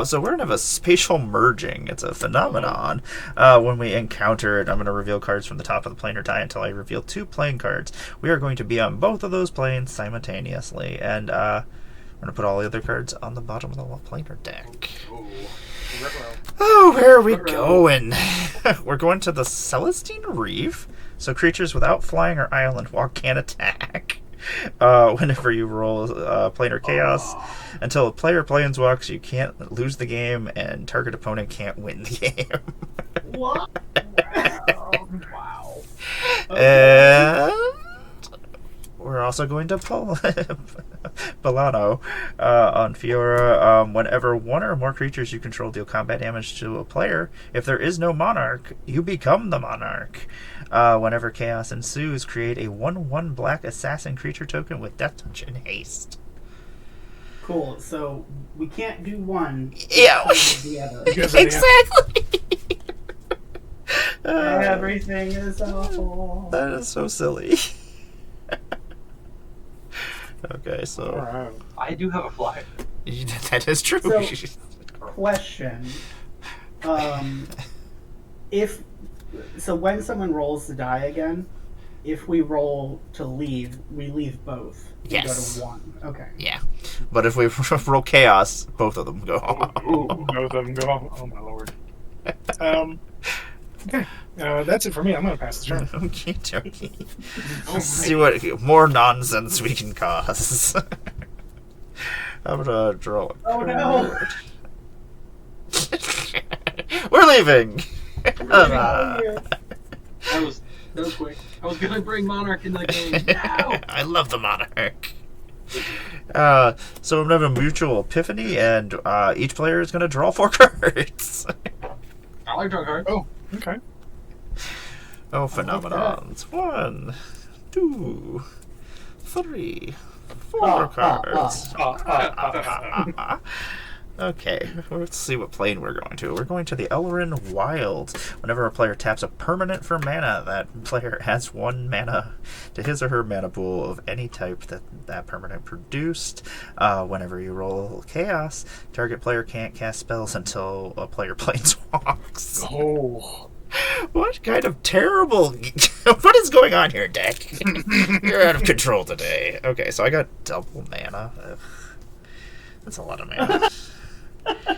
So we're going to have a spatial merging. It's a phenomenon. When we encounter it, I'm going to reveal cards from the top of the planar die until I reveal 2 playing cards. We are going to be on both of those planes simultaneously. And we're going to put all the other cards on the bottom of the planar deck. Ooh. Oh, where are we going? We're going to the Celestine Reef. So creatures without flying or island walk can't attack. Whenever you roll planar chaos, until a player planeswalks, you can't lose the game, and target opponent can't win the game. What? Wow. And we're also going to Bolano on Fiora. Whenever one or more creatures you control deal combat damage to a player, if there is no monarch, you become the monarch. Whenever chaos ensues, create a 1/1 black assassin creature token with death touch and haste. Cool. So we can't do one. Yeah. because of the other. Because of the- Exactly. Everything is awful. That is so silly. Okay, so Alright. I do have a flyer. that is true. So- Question. If so, when someone rolls the die again, if we roll to leave, we leave both. We Yes. Go to 1. Okay. Yeah, but if we roll chaos, both of them go. Ooh, both of them go. Oh my lord. Okay. That's it for me. I'm going to pass the turn. Okay, dokie. Oh, Let's see what more nonsense we can cause. I'm gonna draw. Oh no! We're leaving. Get out of here. that was quick. I was gonna bring Monarch into the game. No. I love the monarch. So I'm gonna have a mutual epiphany, and each player is gonna draw 4 cards. I like draw cards. Oh, okay. Oh, phenomenons! 1, 2, 3, 4 cards. Okay, let's see what plane we're going to. We're going to the Elrin Wilds. Whenever a player taps a permanent for mana, that player adds 1 mana to his or her mana pool of any type that permanent produced. Whenever you roll Chaos, target player can't cast spells until a player planeswalks. Oh. What kind of terrible... What is going on here, deck? You're out of control today. Okay, so I got double mana. Ugh. That's a lot of mana.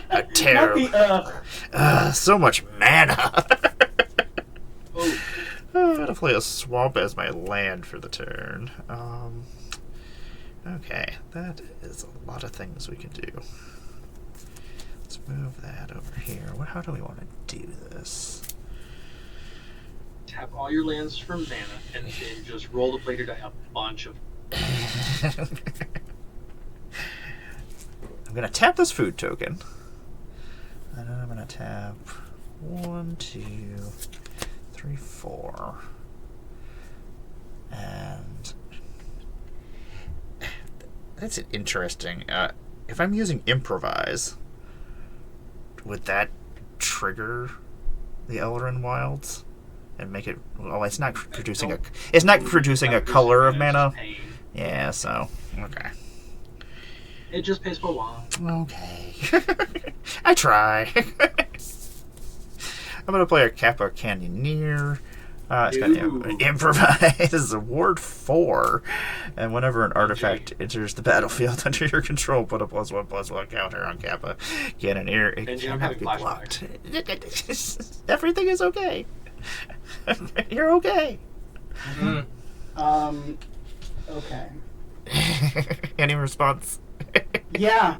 How terrible. So much mana. Oh, I'm gonna play a swamp as my land for the turn. Okay, that is a lot of things we can do. Let's move that over here. How do we want to do this? tap all your lands for mana, and then just roll the player die a bunch of. I'm gonna tap this food token. And then I'm gonna tap 1, 2, 3, 4. And that's interesting. If I'm using improvise, would that trigger the Elrin Wilds and make it? Well, it's not producing a color of mana. Yeah, so okay. It just pays for a while. Okay. I try. I'm gonna play a Kappa Canyoneer. It's gonna improvise Ward 4, and whenever an artifact enters the battlefield under your control, put a +1/+1 counter on Kappa Canyoneer. It cannot be blocked. Everything is okay. You're okay. Okay. Any response? Yeah.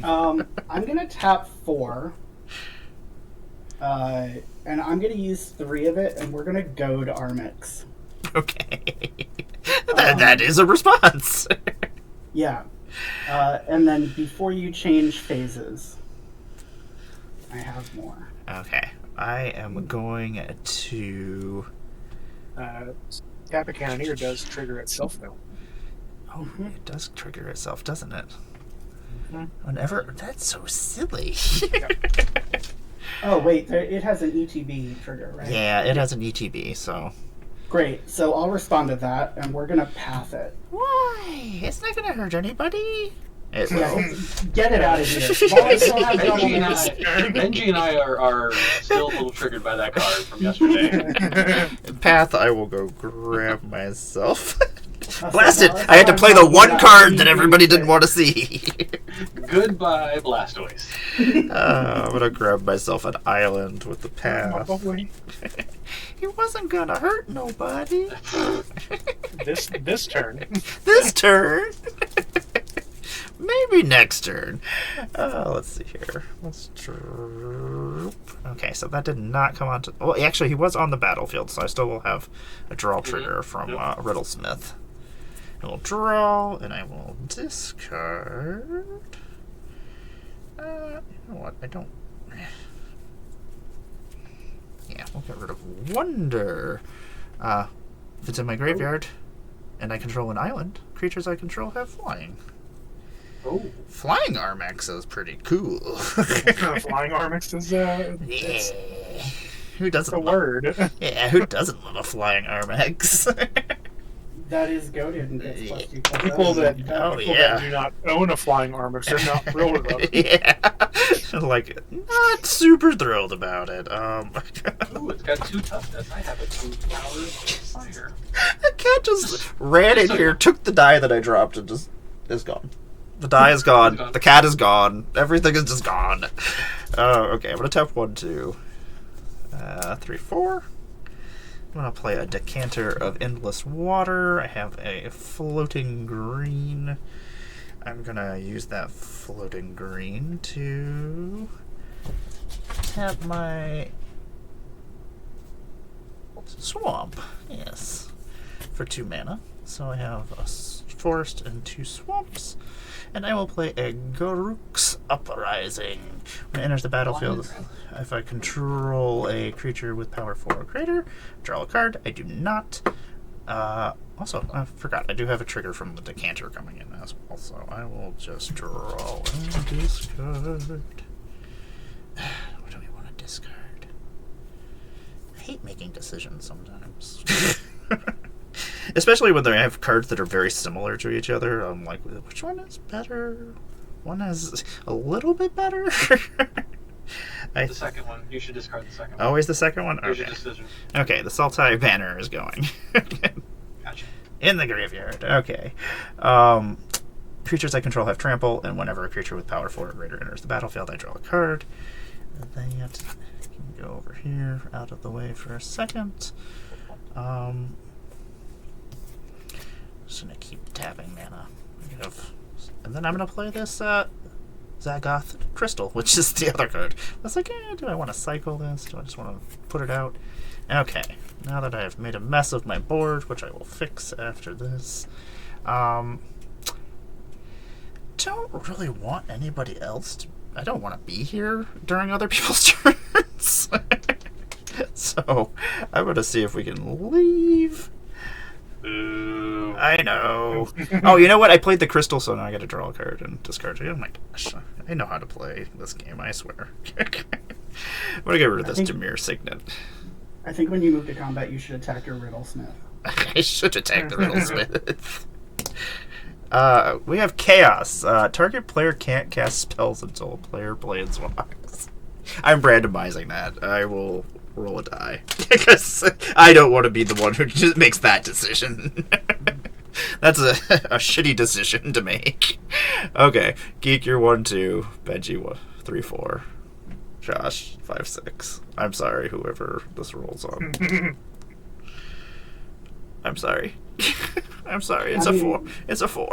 I'm gonna tap 4. And I'm gonna use 3 of it, and we're gonna go to Armix. Okay. That is a response. Yeah. And then before you change phases, I have more. Okay. I am going to... Kappa Cannoneer does trigger itself, though. Oh, it does trigger itself, doesn't it? Mm-hmm. Whenever... That's so silly. Oh, wait, it has an ETB trigger, right? Yeah, it has an ETB, so... Great, so I'll respond to that, and we're gonna path it. Why? It's not going to hurt anybody. It Yeah, will. get it out of here. While I still have double Benji and mana. Benji and I are still a little triggered by that card from yesterday. Path, I will go grab myself. So Blast it! while I had to still play have the double one mana, card you that can everybody use didn't it. want to see. Goodbye, Blastoise. I'm gonna grab myself an island with the path. He wasn't gonna hurt nobody. This turn. This turn. Maybe next turn. Let's see here. Let's droop. Okay, so that did not come on to... Well, actually, he was on the battlefield, so I still will have a draw trigger from Riddlesmith. I will draw, and I will discard... you know what? I don't... Yeah, we'll get rid of Wonder. If it's in my graveyard, and I control an island, creatures I control have flying. Oh, Flying Armax is pretty cool. Flying Armix is Yeah. Who doesn't a word. Yeah, who doesn't love a flying Armax? That is goaded and gets plus 2 plus People that Oh, people yeah. that do not own a Flying Armix are not thrilled about it. Yeah. Like, not super thrilled about it. ooh, it's got 2 toughness. I have a 2 power fire. The cat just ran in here, took the die that I dropped, and just is gone. The die is gone. The cat is gone. Everything is just gone. Okay, I'm gonna tap 1, 2. 3/4. I'm going to play a Decanter of Endless Water. I have a floating green. I'm going to use that floating green to tap my swamp. Yes. For 2 mana. So I have a forest and 2 swamps. And I will play a Garruk's Uprising. When it enters the battlefield, if I control a creature with power 4 or greater, draw a card. I do not. Also, I forgot, I do have a trigger from the Decanter coming in as well, so I will just draw and discard. What do we want to discard? I hate making decisions sometimes. Especially when they have cards that are very similar to each other. I'm like, which one is better? One is a little bit better? The second one. You should discard the second one. Always the second one? Here's Okay. your decision. Okay, the Sultai banner is going. Gotcha. In the graveyard. Okay. Creatures I control have trample, and whenever a creature with power 4 or greater enters the battlefield, I draw a card. And then you have to go over here, out of the way for a second. Just gonna keep tapping mana. And then I'm gonna play this Zagoth Crystal, which is the other card. I was like, do I want to cycle this? Do I just want to put it out? Okay, now that I have made a mess of my board, which I will fix after this, don't really want anybody else to... I don't want to be here during other people's turns. So, I'm going to see if we can leave. Ooh. I know. Oh, you know what? I played the crystal, so now I got to draw a card and discard it. Oh my gosh. I know how to play this game, I swear. I'm going to get rid of this Dimir Signet. I think when you move to combat, you should attack your Riddlesmith. I should attack the Riddlesmith. We have Chaos. Target player can't cast spells until a player planeswalks. I'm randomizing that. I will roll a die. Because I don't want to be the one who just makes that decision. That's a shitty decision to make. Okay. Geek, you're 1-2. Benji, 3-4. Josh, 5-6. I'm sorry, whoever this rolls on. I'm sorry. I'm sorry. It's a 4. It's a 4.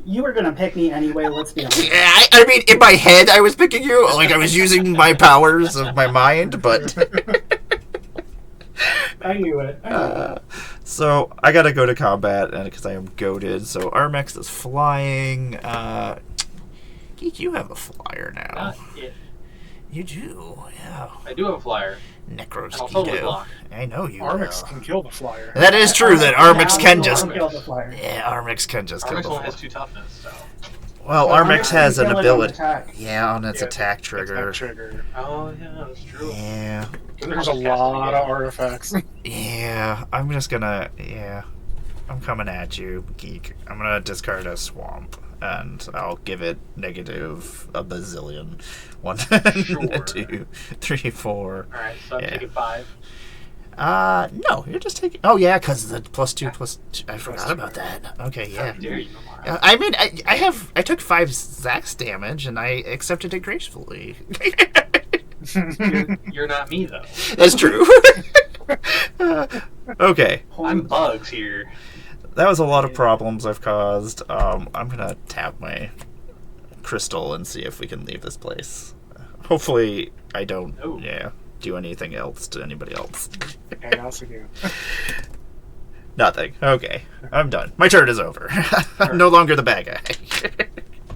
You were gonna pick me anyway, let's be honest. Yeah, I mean, in my head, I was picking you. Like, I was using my powers of my mind, but... I knew it. So, I gotta go to combat, because I am goated. So, Armex is flying. Geek, you have a flyer now. Not it. You do, yeah. I do have a flyer. Necros I'll totally Keto. block. I know you Armix will. can kill the flyer. That is true, that Armix can just... Kill the flyer. Yeah, Armix can just kill Armix the only has flyer. 2 toughness, so... Well, But Armix has can an kill it on ability. attack. Yeah, on its attack It's trigger. that trigger. Oh, yeah, that's true. Yeah. There's a lot of artifacts. Yeah, I'm just gonna... Yeah. I'm coming at you, Geek. I'm gonna discard a swamp, and I'll give it negative a bazillion. 1, Sure. 2, 3, 4. Alright, so I'm Yeah. taking 5. No, you're just taking... Oh, yeah, because the +2/+2... I forgot about that. Okay, yeah. How dare you, Nomara? I mean, I took 5 Zax damage, and I accepted it gracefully. You're not me, though. That's true. Okay. I'm Bugs here. That was a lot of problems I've caused. I'm gonna tap my crystal and see if we can leave this place. Hopefully, I don't. Oh. Yeah, do anything else to anybody else. Chaos again. Nothing. Okay, I'm done. My turn is over. I'm no longer the bad guy.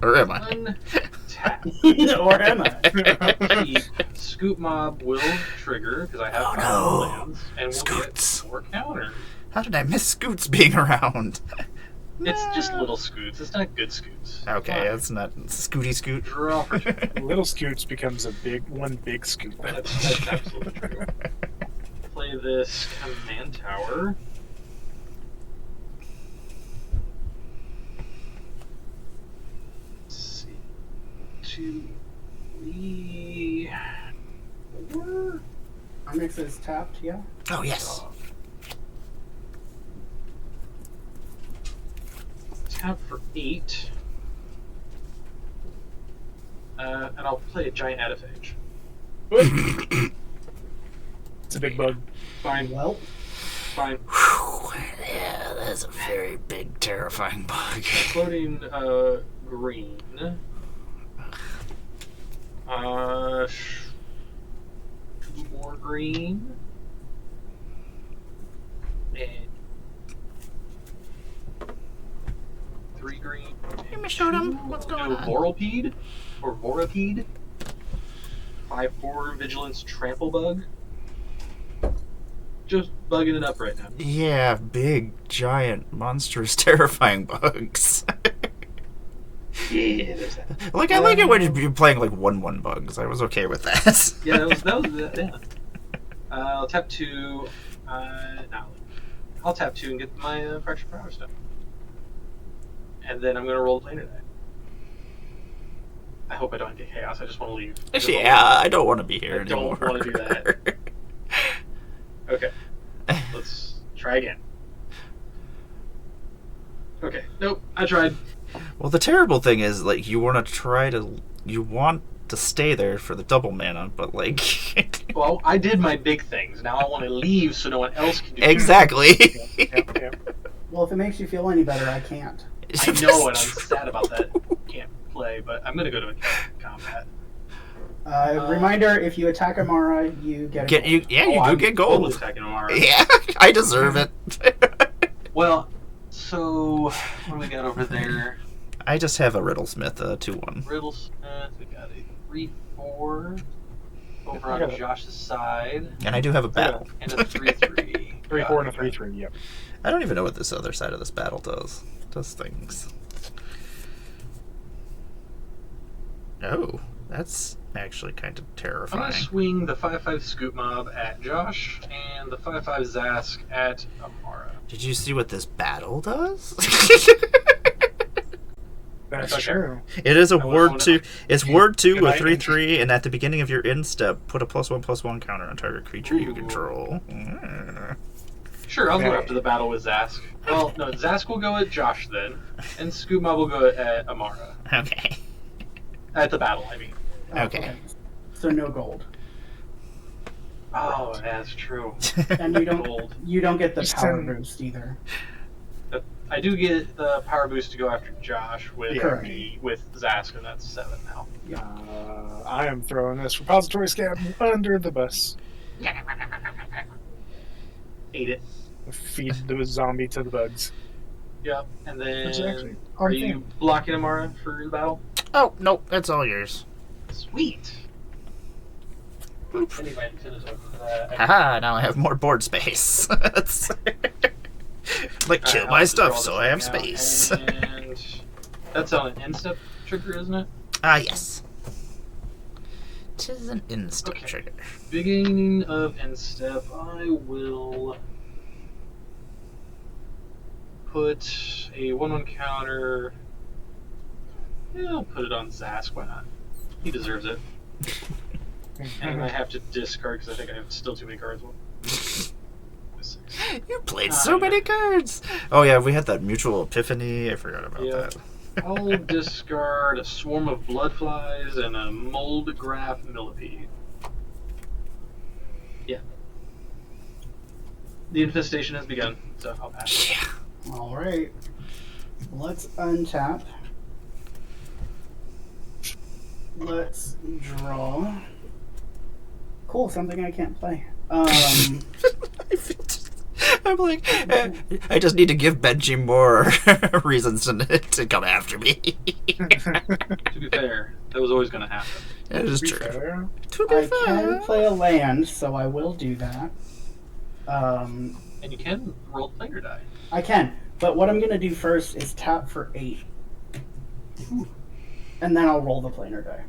Or am I? Untap. Or am I? The Scoop Mob will trigger, because I have Oh, power no. lands, and we'll Scoots. get 4 counters. How did I miss Scoots being around? It's just little scoots. It's not good scoots. Okay, it's not Scooty Scoot. Draw for 2. Little Scoots becomes one big scoot. That's absolutely true. Play this command tower. Let's see. 2, 3, 4. Armix is tapped, yeah. Oh yes. Tap for 8. And I'll play a giant Ediphage. It's a big bug. Fine. Well, Fine. Whew. Yeah, that's a very big, terrifying bug. Floating green. Two more green. And 3 green. Hey, Miss Totem, what's going on? Vorapede or Vorapede. 5/4 vigilance trample bug. Just bugging it up right now. Yeah, big, giant, monstrous, terrifying bugs. Yeah, there's that. Like, I like it when you're playing, like, 1/1 bugs. I was okay with that. Yeah, that was yeah. I'll tap 2. No. I'll tap 2 and get my fracture power stuff. And then I'm going to roll a planar die. I hope I don't get chaos. I just want to leave. Yeah, I don't want to be here I anymore. don't want to do that. Okay. Let's try again. Okay. Nope. I tried. Well, the terrible thing is, like, you want to stay there for the double mana, but, like... Well, I did my big things. Now I want to leave so no one else can do it. Exactly. Yep. well, if it makes you feel any better, I can't. I know, and I'm sad about that. Can't play, but I'm going to go to a combat. Reminder: if you attack Amara, you get a gold. I'm get totally gold. attacking Amara. Yeah, I deserve it. Well, so what do we got over there? I just have a Riddlesmith 2/1. Riddlesmith. We got a 3/4 over on Josh's side, And I do have a battle. and a 3/3. 3/4 and a 3/3. Yep. I don't even know what this other side of this battle does. Does things. Oh, that's actually kind of I'm terrifying. gonna swing the 5/5 Scoop Mob at Josh and the 5/5 Zask at Amara. Did you see what this battle does? That's Okay. true. It is a I word wouldn't 2. It's word 2 Good with night. 3/3, and at the beginning of your end step, put a +1/+1 counter on target creature you Ooh. control. Mm. Sure, I'll go Okay. after the battle with Zask. Well, no, Zask will go at Josh then, and Scoop Mob will go at Amara. Okay. At the battle, I mean. Oh, Okay. So no gold, Oh, that's true. and you don't Gold. get the Just power send- boost either. I do get the power boost to go after Josh with Correct. with Zask, and that's 7 now. I am throwing this repository scab under the bus. Ate it. Feed the zombie to the bugs. Yep. And Which is actually then, on are you blocking Amara for the battle? Oh, nope, that's all yours. Sweet. Anyway, Haha, now I have more board space. Like, kill my stuff so I have space. And that's on an end step trigger, isn't it? Yes. 'Tis an instant Okay. trigger. Beginning of end step, I will put a 1/1 counter. Yeah, I'll put it on Zask. Why not? He deserves it. And I have to discard because I think I have still too many cards. You played so many cards. Oh yeah, we had that mutual epiphany. I forgot about Yeah. that. I'll discard a swarm of bloodflies and a mold graph millipede. Yeah. The infestation has begun, so I'll pass. Yeah. All right, let's untap. Let's draw. Cool, something I can't play. I'm like, I just need to give Benji more reasons to come after me. To be fair, that was always going to happen. That is Be true. fair. To be I fair. can play a land, so I will do that. And you can roll player die. I can, but what I'm going to do first is tap for 8. And then I'll roll the planar die.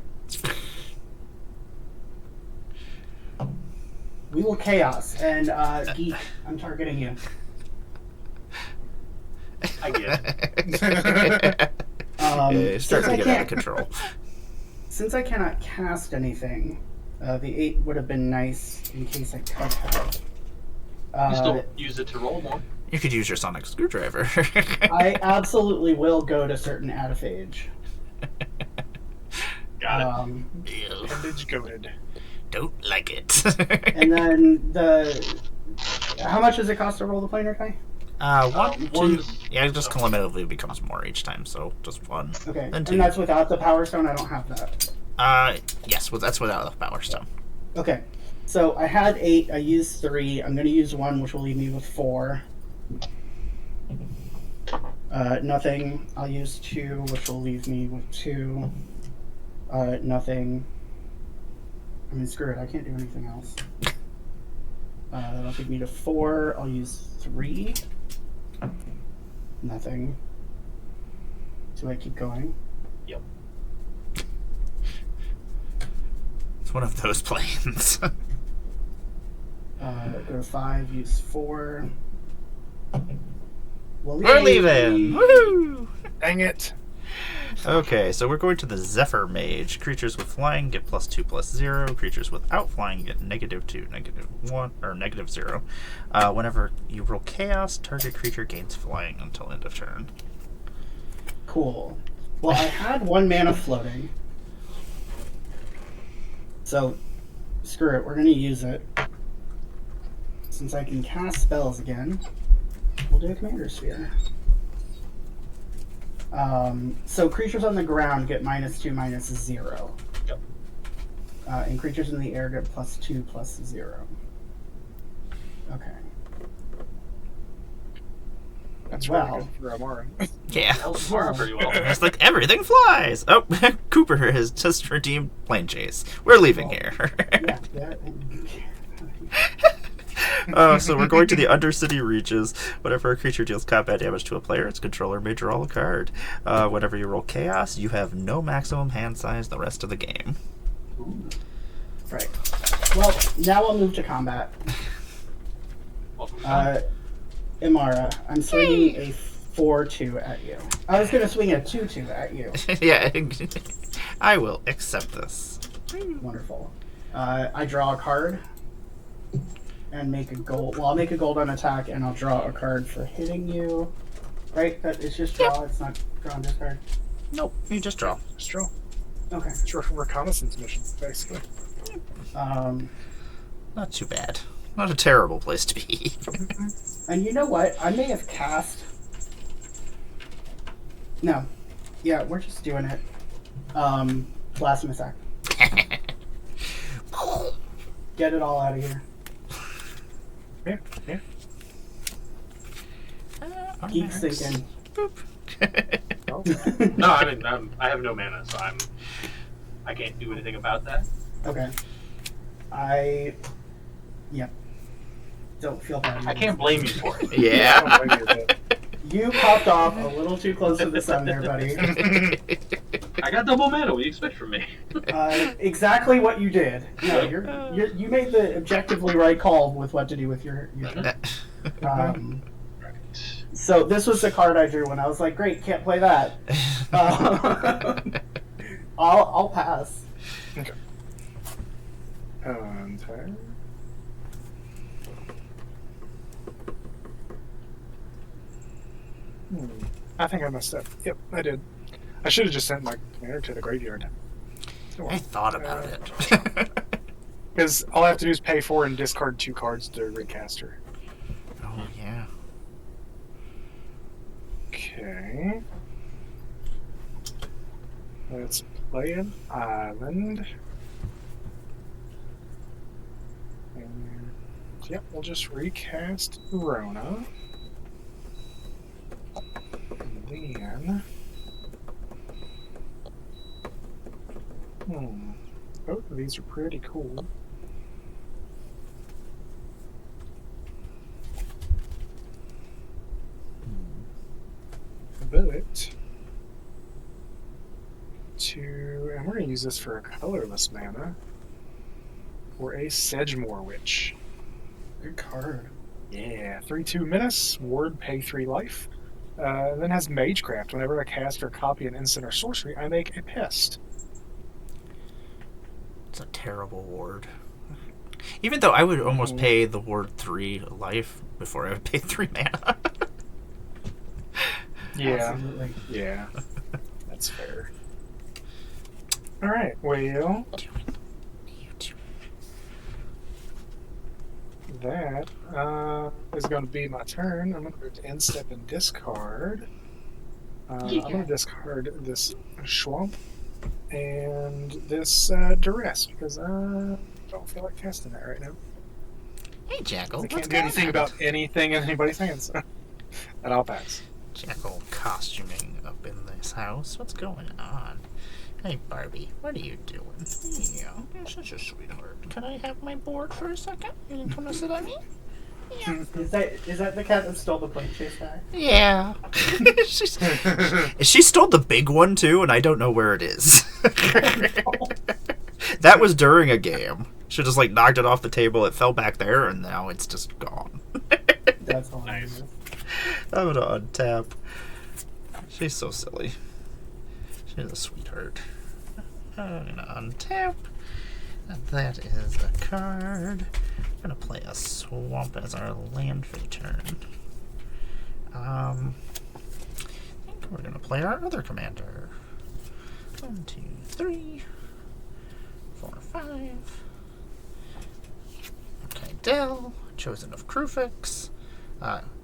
We will chaos, and Geek, I'm targeting you. I get it. Yeah, it's starting to since I get out of can't- control. Since I cannot cast anything, the 8 would have been nice in case I could have. You still use it to roll more. You could use your sonic screwdriver. I absolutely will go to certain adaphage. Got it. Ew. Appendage goaded. don't like it. And then how much does it cost to roll the planar die? One, two. Yeah, it just cumulatively becomes more each time, so just one. Okay, Then two. and that's without the power stone. I don't have that. Yes, well, that's without the power stone. Okay, so I had 8. I used 3. I'm going to use 1, which will leave me with 4. Nothing. I'll use 2, which will leave me with 2. Nothing. I mean, screw it. I can't do anything else. That'll take me to 4. I'll use 3. Nothing. Do I keep going? Yep. It's one of those planes. Go to 5. Use 4. We're leaving! Woohoo! Dang it. Okay, so we're going to the Zephyr Mage. Creatures with flying get +2/+0. Creatures without flying get -2, -1, or -0. Whenever you roll Chaos, target creature gains flying until end of turn. Cool. Well, I had 1 mana floating. So, screw it. We're going to use it. Since I can cast spells again, we'll do a Commander Sphere. So creatures on the ground get -2/-0. Yep. And creatures in the air get +2/+0. Okay. That's Well. really good for Amara. Yeah. That was Mara pretty well. It's like everything flies! Oh, Cooper has just redeemed Planechase. We're leaving here. Yeah. So we're going to the Undercity Reaches. Whenever a creature deals combat damage to a player, its controller may draw a card. Whenever you roll Chaos, you have no maximum hand size the rest of the game. Ooh. Right. Well, now I'll move to combat. Welcome. Imara, I'm swinging a 4-2 at you. I was going to swing a 2-2 at you. Yeah, I will accept this. Wonderful. I draw a card and make a gold. Well, I'll make a gold on attack, and I'll draw a card for hitting you. Right? It's just draw. It's not draw and discard. Nope, you just draw. Just draw. Okay. It's a reconnaissance mission, basically. Not too bad. Not a terrible place to be. And you know what? I may have cast. No. Yeah, we're just doing it. Blasphemous act. Get it all out of here. Yeah. Keep thinking. Oh, No, I mean I have no mana, so I can't do anything about that. Okay. Yeah. Don't feel bad. I can't blame you for it. Yeah. I don't blame you a bit. You popped off a little too close to the sun there, buddy. I got double mana. What do you expect from me? Exactly what you did. No, you made the objectively right call with what to do with your turn. Right. So this was the card I drew when I was like, great, can't play that. I'll pass. Okay. Okay. I think I messed up. Yep, I did. I should have just sent my commander to the graveyard. I thought about it. Because all I have to do is pay 4 and discard 2 cards to recast her. Oh, yeah. Okay. Let's play an island. And, yep, we'll just recast Rona. And then... Both of these are pretty cool. But and we're gonna use this for a colorless mana for a Sedgemoor Witch. Good card. Yeah, 3/2 menace, ward, pay 3 life. And then has Magecraft. Whenever I cast or copy an instant or sorcery, I make a pest. It's a terrible ward. Even though I would almost pay the ward 3 life before I would pay 3 mana. Yeah. Absolutely. Yeah. That's fair. Alright, well, You do that is going to be my turn. I'm going to move to end step and discard. I'm going to discard this Schwamp and this Duress because I don't feel like casting that right now. Hey, Jackal. I can't do anything about anything in anybody's hands. And I'll pass. Jackal costuming up in this house. What's going on? Hey, Barbie, what are you doing? Yeah, you're such a sweetheart. Can I have my board for a second? You can come and sit on me? Yeah. Is that the cat that stole the Planechase guy? Yeah. She stole the big one, too, and I don't know where it is. That was during a game. She just, like, knocked it off the table, it fell back there, and now it's just gone. That's hilarious. I'm gonna untap. She's so silly. She's a sweetheart. I'm gonna untap. And that is a card. I'm gonna play a swamp as our land for the turn. I think we're gonna play our other commander. 1, 2, 3, 4, 5. Okay, Dell, Chosen of Krufix.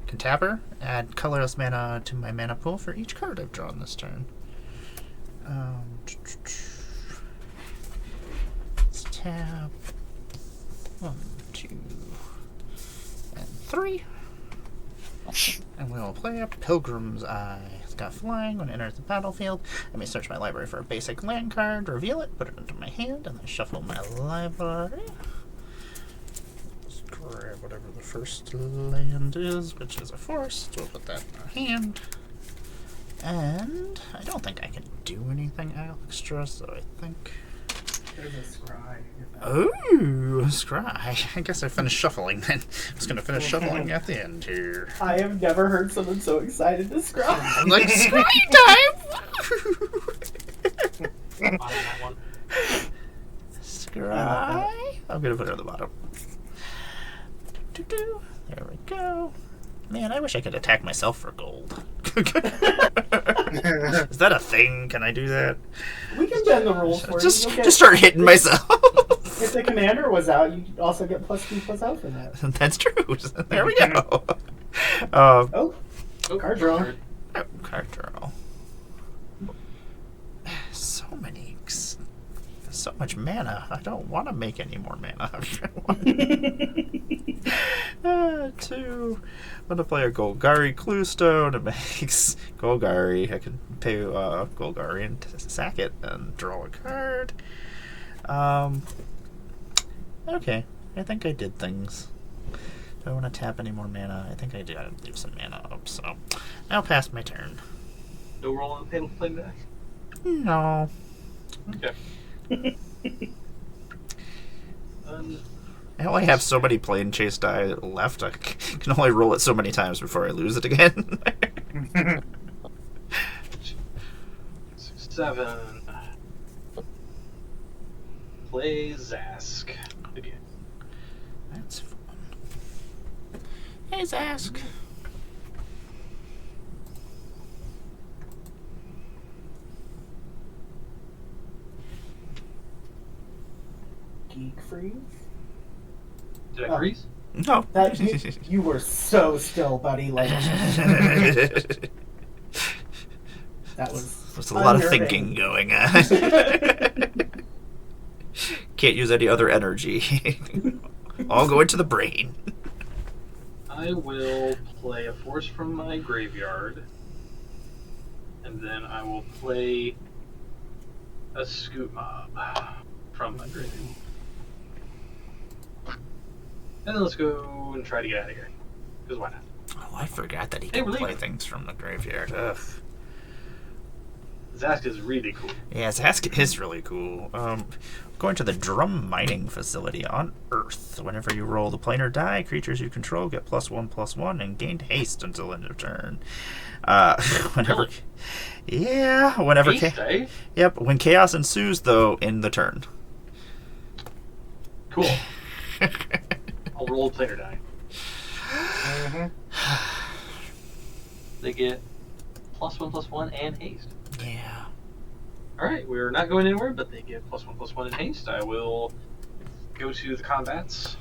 Can tap her, add colorless mana to my mana pool for each card I've drawn this turn. Let's tap 1, 2, and 3. And we'll play a Pilgrim's Eye. It's got flying. When it enters the battlefield, I may search my library for a basic land card, reveal it, put it into my hand, and then shuffle my library. Let's grab whatever the first land is, which is a forest. We'll put that in our hand. And I don't think I can do anything extra, so I think... There's a scry. Oh, scry. I guess I finished shuffling then. I was going to finish shuffling at the end here. I have never heard someone so excited to scry. I'm like, scry time! That one. Scry. I'm going to put it at the bottom. There we go. Man, I wish I could attack myself for gold. Is that a thing? Can I do that? We can bend the rules for Just you. start hitting myself. If the commander was out, you also get +2/+0 for that. That's true. There we go. Oh, card draw. Oh, card draw. So much mana. I don't want to make any more mana. 2. I'm going to play a Golgari Cluestone. It makes Golgari. I can pay Golgari and sack it and draw a card. Okay. I think I did things. Do I want to tap any more mana? I think I do. I leave some mana up, so I'll pass my turn. No roll on the table to play back? No. Okay. I only have so many Planechase die left. I can only roll it so many times before I lose it again. 7. Play Zask again. That's fun. Hey, Zask. Geek freeze? Did I freeze? No. You were so still, buddy. Like that was. There's a lot of unnerving. thinking going on. Can't use any other energy. All go into the brain. I will play a force from my graveyard, and then I will play a Scoot Mob from my graveyard. And then let's go and try to get out of here. Because why not? Oh, I forgot that he Hey, can we're play leaving. things from the graveyard. Ugh. Zask is really cool. Yeah, Zask is really cool. Going to the Drum Mining Facility on Earth. Whenever you roll the planar die, creatures you control get +1/+1 and gain haste until end of turn. Whenever, Really? yeah, whenever. Haste, eh? Yep, when chaos ensues, though, in the turn. Cool. I'll roll a planar die. They get +1/+1 and haste. Yeah. Alright, we're not going anywhere, but they get +1/+1 in haste. I will go to the combats.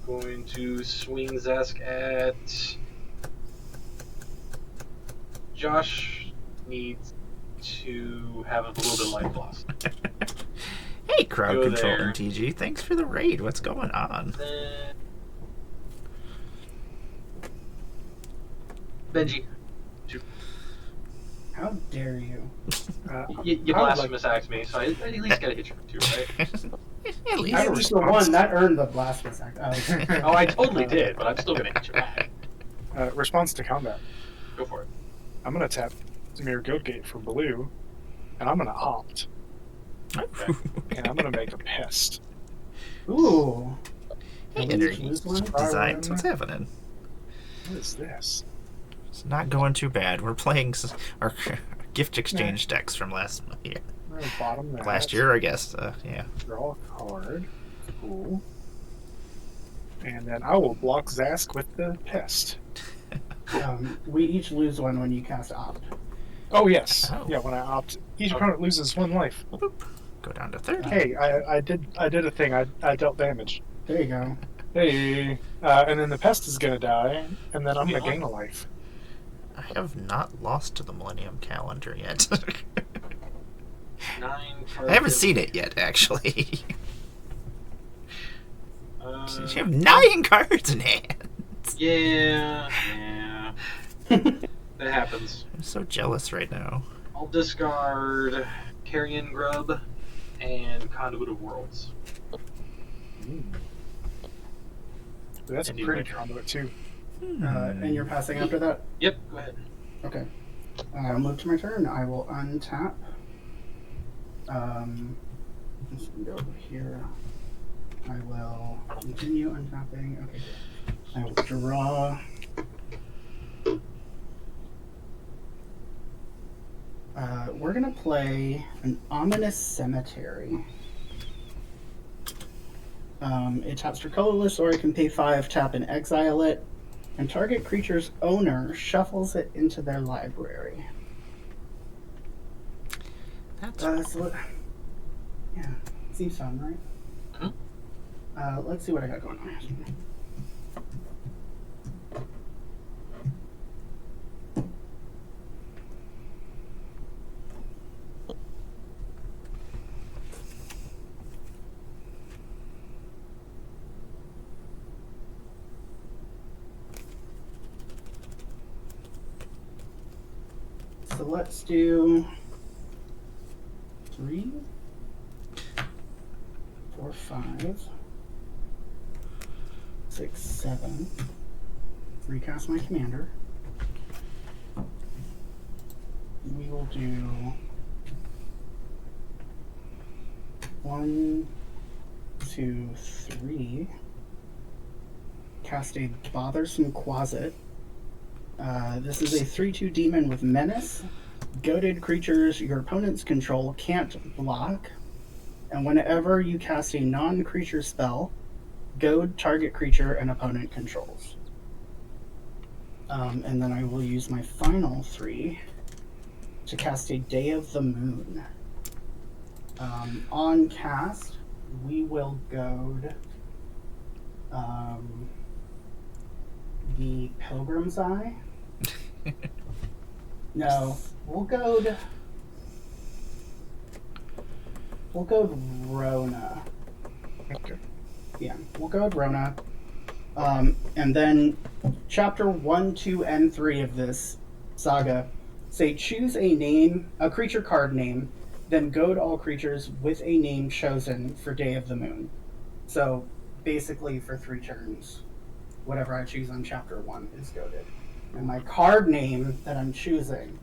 going to swing Zask at Josh. Needs to have a little bit of life loss. Hey, crowd Go control there. MTG. Thanks for the raid. What's going on? Then Benji, How dare you? you I would blasphemous act me, so I at least gotta hit you for 2, right? At You least. have a used the response. one that earned the blasphemous act. Oh, okay. Oh, I totally did, but I'm still gonna hit you back. Response to combat. Go for it. I'm gonna tap Mirror Guildgate for blue, and I'm gonna opt, and I'm gonna make a pest. Ooh. Hey, Can we Energy lose one? Designs. What's happening? What is this? It's not going too bad. We're playing our gift exchange decks from last year. I'm gonna bottom that. Last year, I guess. Yeah. Draw a card. Cool. And then I will block Zask with the pest. We each lose one when you cast opt. Oh yes. Oh. Yeah, when I opt, each opponent loses 1 life. Boop. Go down to 30. Hey, I did a thing. I dealt damage. There you go. Hey, and then the pest is gonna die, and then I'm gonna gain a life. I have not lost to the Millennium Calendar yet. 9 cards. I haven't seen it yet, actually. You have Uh, 9 cards in hand. yeah. That happens. I'm so jealous right now. I'll discard Carrion Grub and Conduit of Worlds. That's a Indeed, pretty my turn. conduit too. And you're passing after that? Yep, go ahead. Okay. Move to my turn. I will untap. Let's go over here. I will continue untapping. Okay, good. I will draw. We're gonna play an Ominous Cemetery. It taps for colorless, or I can pay 5, tap and exile it, and target creature's owner shuffles it into their library. That's Yeah, seems fun, right? Let's see what I got going on. So let's do 3, 4, 5, 6, 7. Recast my commander. We will do 1, 2, 3. Cast a Bothersome Quasit. This is a 3/2 demon with menace. Goaded creatures your opponents control can't block. And whenever you cast a non-creature spell, goad target creature an opponent controls. And then I will use my final 3 to cast a Day of the Moon. On cast, we will goad the Pilgrim's Eye. No, we'll goad Rona. Okay. Yeah, we'll goad Rona. And then chapter 1, 2, and 3 of this saga say choose a creature card name, then goad all creatures with a name chosen for Day of the Moon. So basically for 3 turns, whatever I choose on chapter 1 is goaded. And my card name that I'm choosing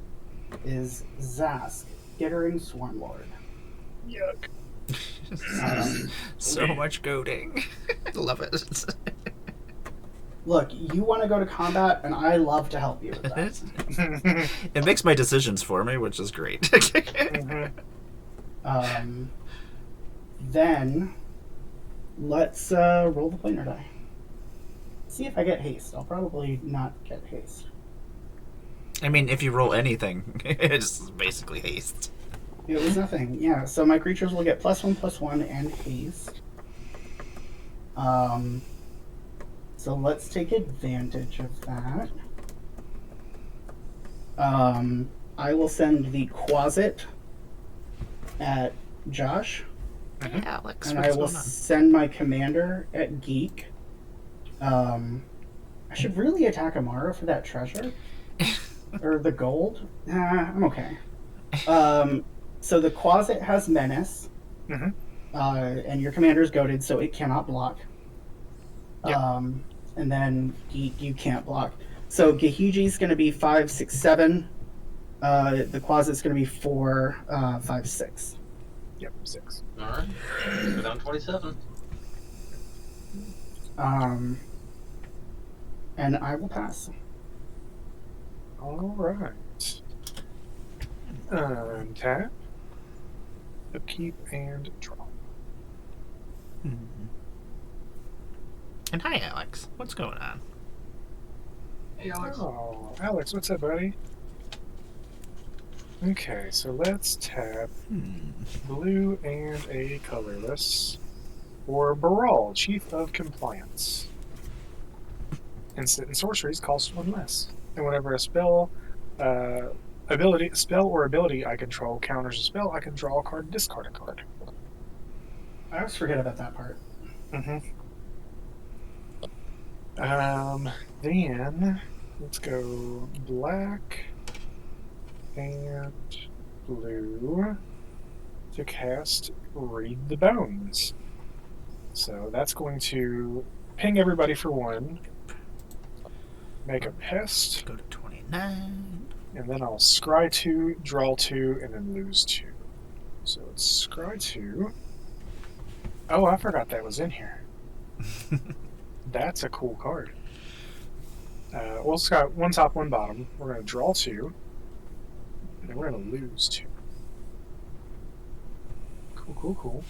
is Zask, Gittering Swarmlord. Yuck. So much goading. Love it. Look, you want to go to combat, and I love to help you with that. It makes my decisions for me, which is great. Then let's roll the planar die. See if I get haste. I'll probably not get haste. I mean, if you roll anything, it's basically haste. It was nothing. Yeah, so my creatures will get +1/+1 and haste. So let's take advantage of that. I will send the Quasit at Josh, Hey, Alex, and I what's will going on? send my commander at Geek. I should really attack Amara for that treasure. Or the gold. I'm okay. So the Quasit has Menace. Mhm. And your commander's goaded, so it cannot block. Yep. And then you can't block. So Gahiji's going to be 5, 6, 7. The Quasit's going to be 4, 5, 6. Yep, 6. All right. Go down 27. And I will pass. All right. Untap. Upkeep and draw. And hi, Alex. What's going on? Hey, Alex. Oh, Alex, what's up, buddy? Okay, so let's tap blue and a colorless for Baral, Chief of Compliance. Instant and sorceries cost 1 less. And whenever a spell or ability I control counters a spell, I can draw a card, discard a card. I always forget about that part. Then let's go black and blue to cast Read the Bones. So that's going to ping everybody for 1. Make a pest. Go to 29. And then I'll scry 2, draw 2, and then lose 2. So it's scry 2. Oh, I forgot that was in here. That's a cool card. Well, it's got 1 top, 1 bottom. We're going to draw 2. And then we're going to lose 2. Cool.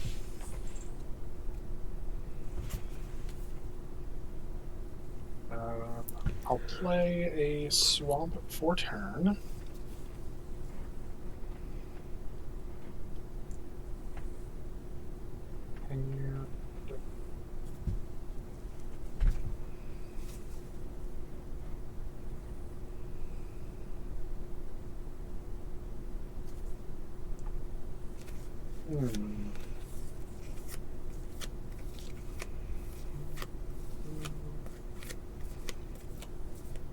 I'll play a swamp for turn. And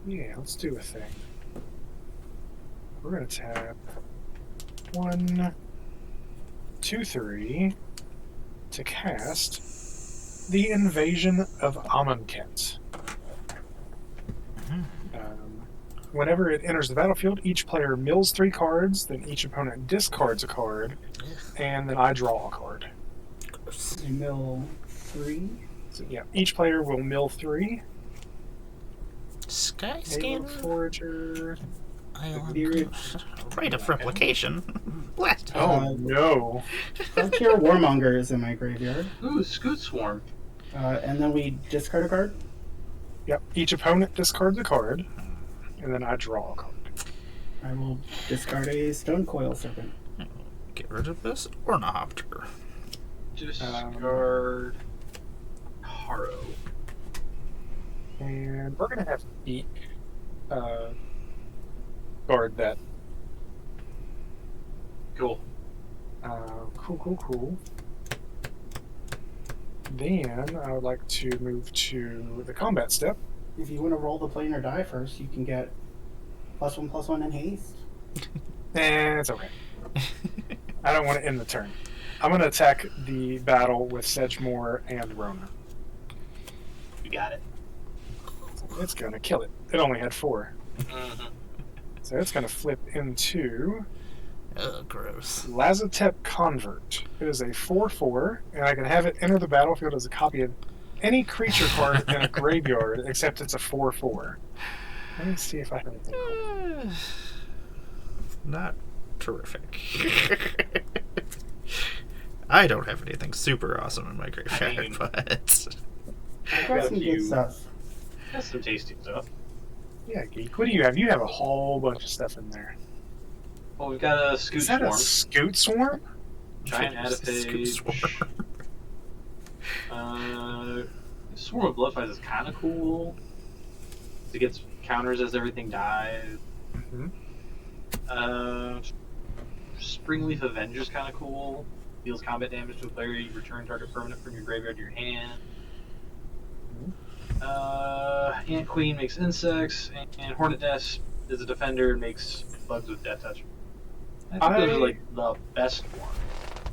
yeah, let's do a thing. We're gonna tap 1, 2, 3 to cast the Invasion of Amonkhet. Whenever it enters the battlefield, each player mills 3 cards, then each opponent discards a card, and then I draw a card. You mill 3. So yeah, each player will mill 3. Sky Halo Scanner. Forager. Rite of Replication. Blast. Oh no. Frontier Warmonger is in my graveyard. Ooh, Scoot Swarm. And then we discard a card. Yep, each opponent discards a card, and then I draw a card. I will discard a Stone Coil Serpent. Get rid of this Ornithopter. Discard Harrow. And we're going to have Beak guard that. Cool. Cool. Then I would like to move to the combat step. If you want to roll the planar die first, you can get +1/+1 in haste. It's okay. I don't want to end the turn. I'm going to attack the battle with Sedgemoor and Rona. You got it. It's going to kill it. It only had 4. Mm-hmm. So it's going to flip into Oh, gross. Lazotep Convert. It is a 4/4, and I can have it enter the battlefield as a copy of any creature card in a graveyard, except it's a 4/4. Let me see if I have anything cool. Not terrific. I don't have anything super awesome in my graveyard, I mean- but I've got got a some few. good stuff. That's some tasty stuff. Yeah, Geek. What do you have? You have a whole bunch of stuff in there. Well, we've got a Scoot Is that Swarm. a Scoot Swarm? Giant Scoot Adipage. Swarm. Swarm of Bloodflies is kind of cool. It gets counters as everything dies. Mhm. Springleaf Avenger is kind of cool. Deals combat damage to a player. You return target permanent from your graveyard to your hand. Ant Queen makes insects, and Hornet Nest is a defender and makes bugs with Death Touch. I think those are like the best ones.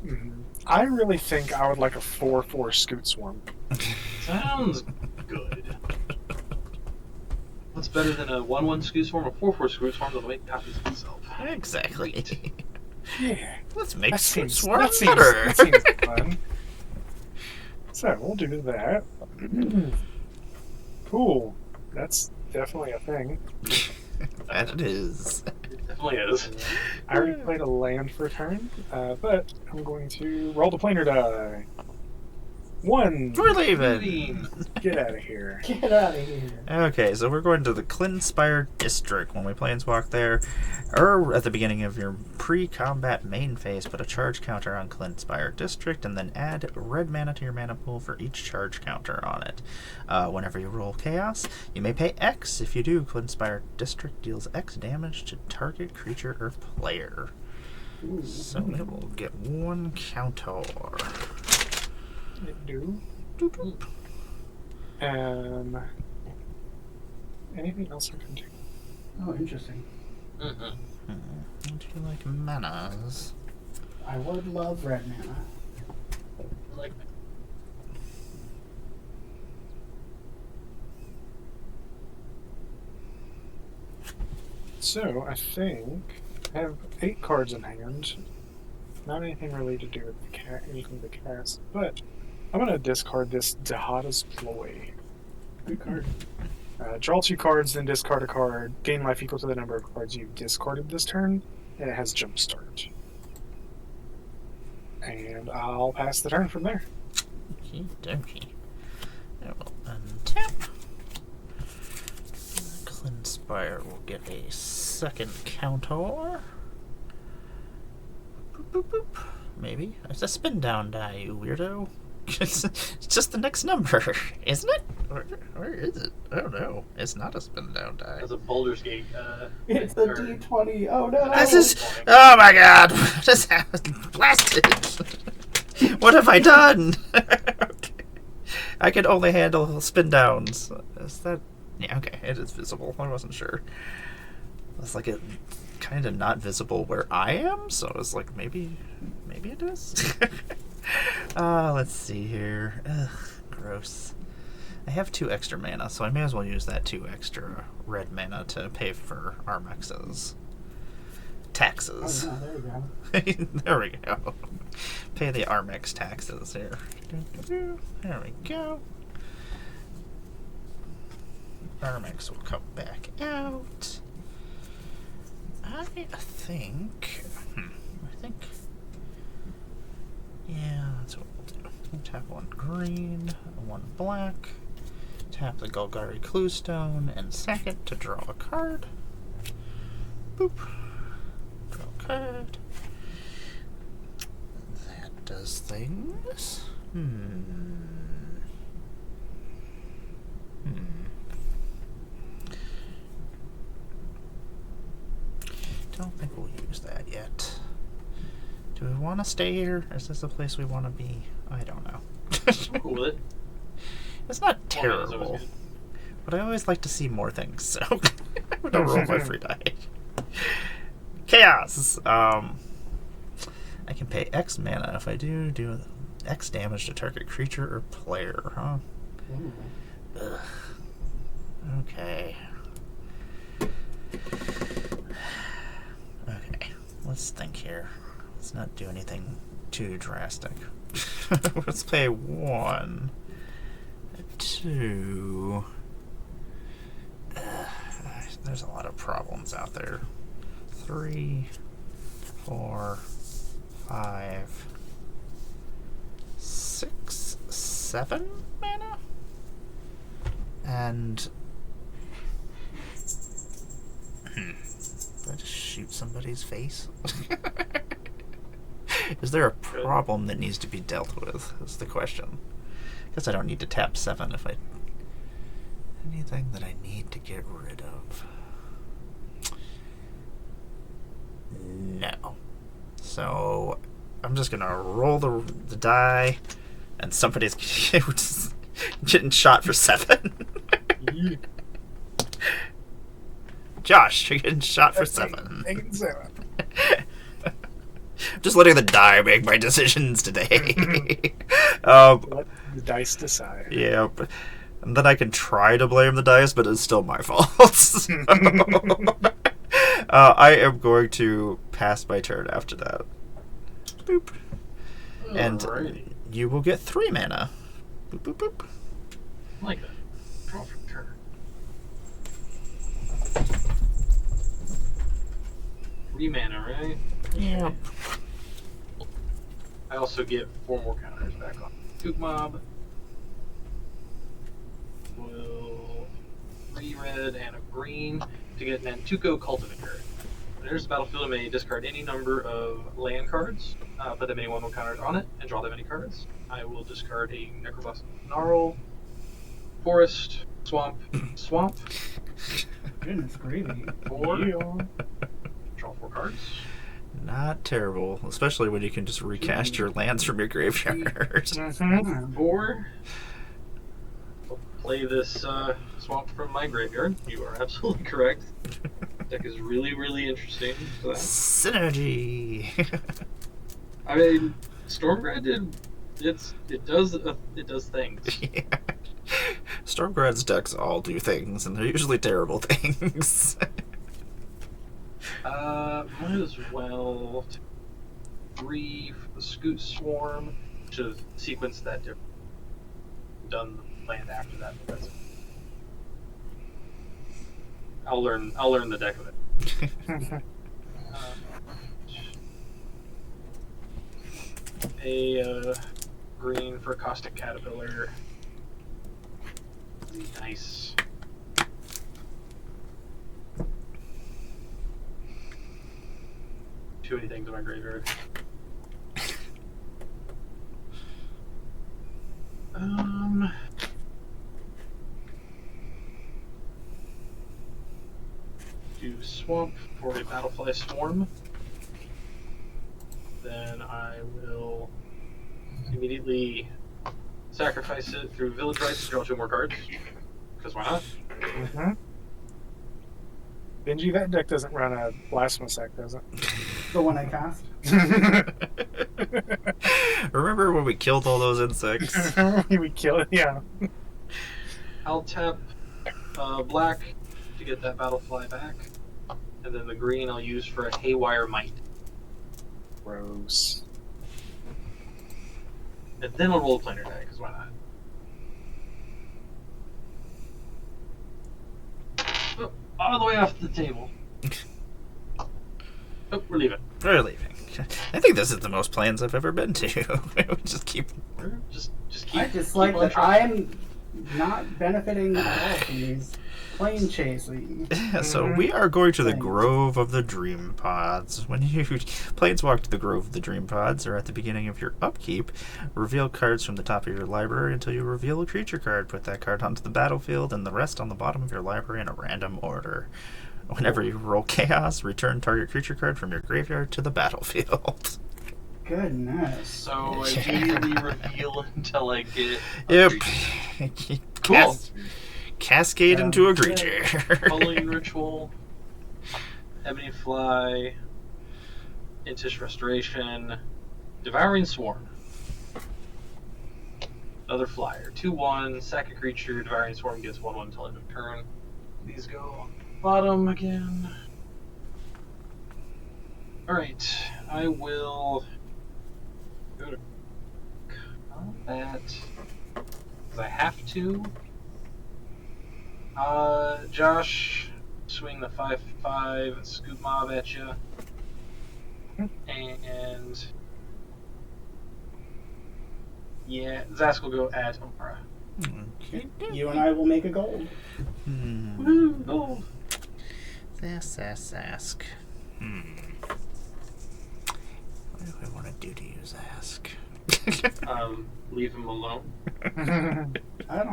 Mhm. I really think I would like a 4/4 Scoot Swarm. Sounds good. What's better than a 1/1 Scoot Swarm or 4/4 Scoot Swarm that'll make copies of itself? Exactly. Yeah. Let's make That Scoot seems, Swarm that seems, better. that seems fun. So we'll do that. Cool. That's definitely a thing. That it is. It definitely is. I already played a land for a turn, but I'm going to roll the planar die. 1. We're leaving. Get out of here. Get out of here. Okay, so we're going to the Clinspire District. When we planeswalk there, or at the beginning of your pre-combat main phase, put a charge counter on Clinspire District, and then add red mana to your mana pool for each charge counter on it. Whenever you roll Chaos, you may pay X. If you do, Clinspire District deals X damage to target creature or player. Ooh. So it will get 1 counter. Do. Anything else I can do? Oh, interesting. Mm-hmm. Do you like manas? I would love red mana. Like, So I think I have 8 cards in hand. Not anything really to do with anything to cast, but I'm going to discard this Dahada's Ploy. Good card. Draw 2 cards, then discard a card. Gain life equal to the number of cards you've discarded this turn, and it has Jumpstart. And I'll pass the turn from there. Okie dokie. I will untap. Clinspire will get a 2nd counter. Boop, boop, boop. Maybe. It's a spin down die, you weirdo. It's just the next number, isn't it? Where is it? I don't know. It's not a spin down die. that's a Baldur's Gate. It's a card. D20. Oh no! This is. Oh my god! What just happened? Blasted! What have I done? Okay. I can only handle spin downs. Is that. Yeah, okay. It is visible. I wasn't sure. It's like it kind of not visible where I am, so it's like maybe it is. Let's see here. Ugh, gross. I have 2 extra mana, so I may as well use that 2 extra red mana to pay for Armex's taxes. Oh, no, there you go. There we go. Pay the Armex taxes here. There we go. Armex will come back out. I think. Yeah, that's what we'll do. We'll tap 1 green, 1 black. Tap the Golgari Cluestone and sack it to draw a card. Boop. Draw a card. That does things. Don't think we'll use that yet. Do we want to stay here? Is this a place we want to be? I don't know. I'm cool with it. It's not Well, it's terrible, always good. but I always like to see more things, so I don't roll my free die. Chaos! I can pay X mana. If I do X damage to target creature or player, huh? Ooh. Ugh. Okay. Okay, let's think here. Let's not do anything too drastic. Let's pay 1, 2. There's a lot of problems out there. 3, 4, 5, 6, 7 mana? And did I just shoot somebody's face? Is there a problem that needs to be dealt with? Is the question. Guess I don't need to tap 7 if I... Anything that I need to get rid of. No. So I'm just gonna roll the die, and somebody's getting shot for 7. Josh, you're getting shot for 7. Taking 7. Just letting the die make my decisions today. Let the dice decide. Yeah, and then I can try to blame the dice, but it's still my fault. I am going to pass my turn after that. Boop. And Alrighty. you will get 3 mana. Boop, boop, boop. I like that. Draw for turn. Three mana, right? Yep. I also get 4 more counters back on Goop Mob. Will 3 red and a green to get an Antuco Cultivator. When it enters the battlefield, it may discard any number of land cards, put them any 1/1 counters on it, and draw them any cards. I will discard a Necrobus Gnarl, Forest, Swamp, Goodness gravy. 4, draw 4 cards. Not terrible, especially when you can just recast your lands from your graveyard. 4. I'll play this Swamp from my graveyard. You are absolutely correct. Deck is really, really interesting. So Synergy. I mean, Stormgrad it does things. Yeah. Stormgrad's decks all do things, and they're usually terrible things. Might as well 3 for the Scoot Swarm. Should have sequenced that different. Done the land after that, but that's. I'll learn the deck of it. A green for Caustic Caterpillar. Nice. Too many things in my graveyard. Do Swamp for a Battlefly Swarm. Then I will immediately sacrifice it through Village Rites to draw 2 more cards. Because why not? Benji, that deck doesn't run a Blasphemous Act, does it? The one I cast. Remember when we killed all those insects? We kill it, yeah. I'll tap black to get that Battlefly back. And then the green I'll use for a Haywire Might. Gross. And then I'll roll a planar die, because why not? Oh, all the way off the table. Oh, we're leaving. We're leaving. I think this is the most plans I've ever been to. We just keep... Just keep. I just keep like on that trying. I'm not benefiting at all from these plane chasing. So we are going to the Grove of the Dream Pods. When you planeswalk to the Grove of the Dream Pods, or at the beginning of your upkeep, reveal cards from the top of your library until you reveal a creature card. Put that card onto the battlefield and the rest on the bottom of your library in a random order. Whenever you roll Chaos, return target creature card from your graveyard to the battlefield. Goodness. So I immediately reveal until I get. Yep. Cool. Cascade into a creature. Culling Ritual, Ebony Fly, Intish Restoration, Devouring Swarm. Another flyer. 2/1, sack a creature, Devouring Swarm gets 1/1 until end of turn. These go on the bottom again. Alright, I will go to combat. Because I have to. Josh, swing the 5/5 Scoop Mob at you. And yeah, Zask will go at Omara. Okay. You and I will make a gold. Woo, gold. Ask. What do I want to do to use Ask? Leave him alone. I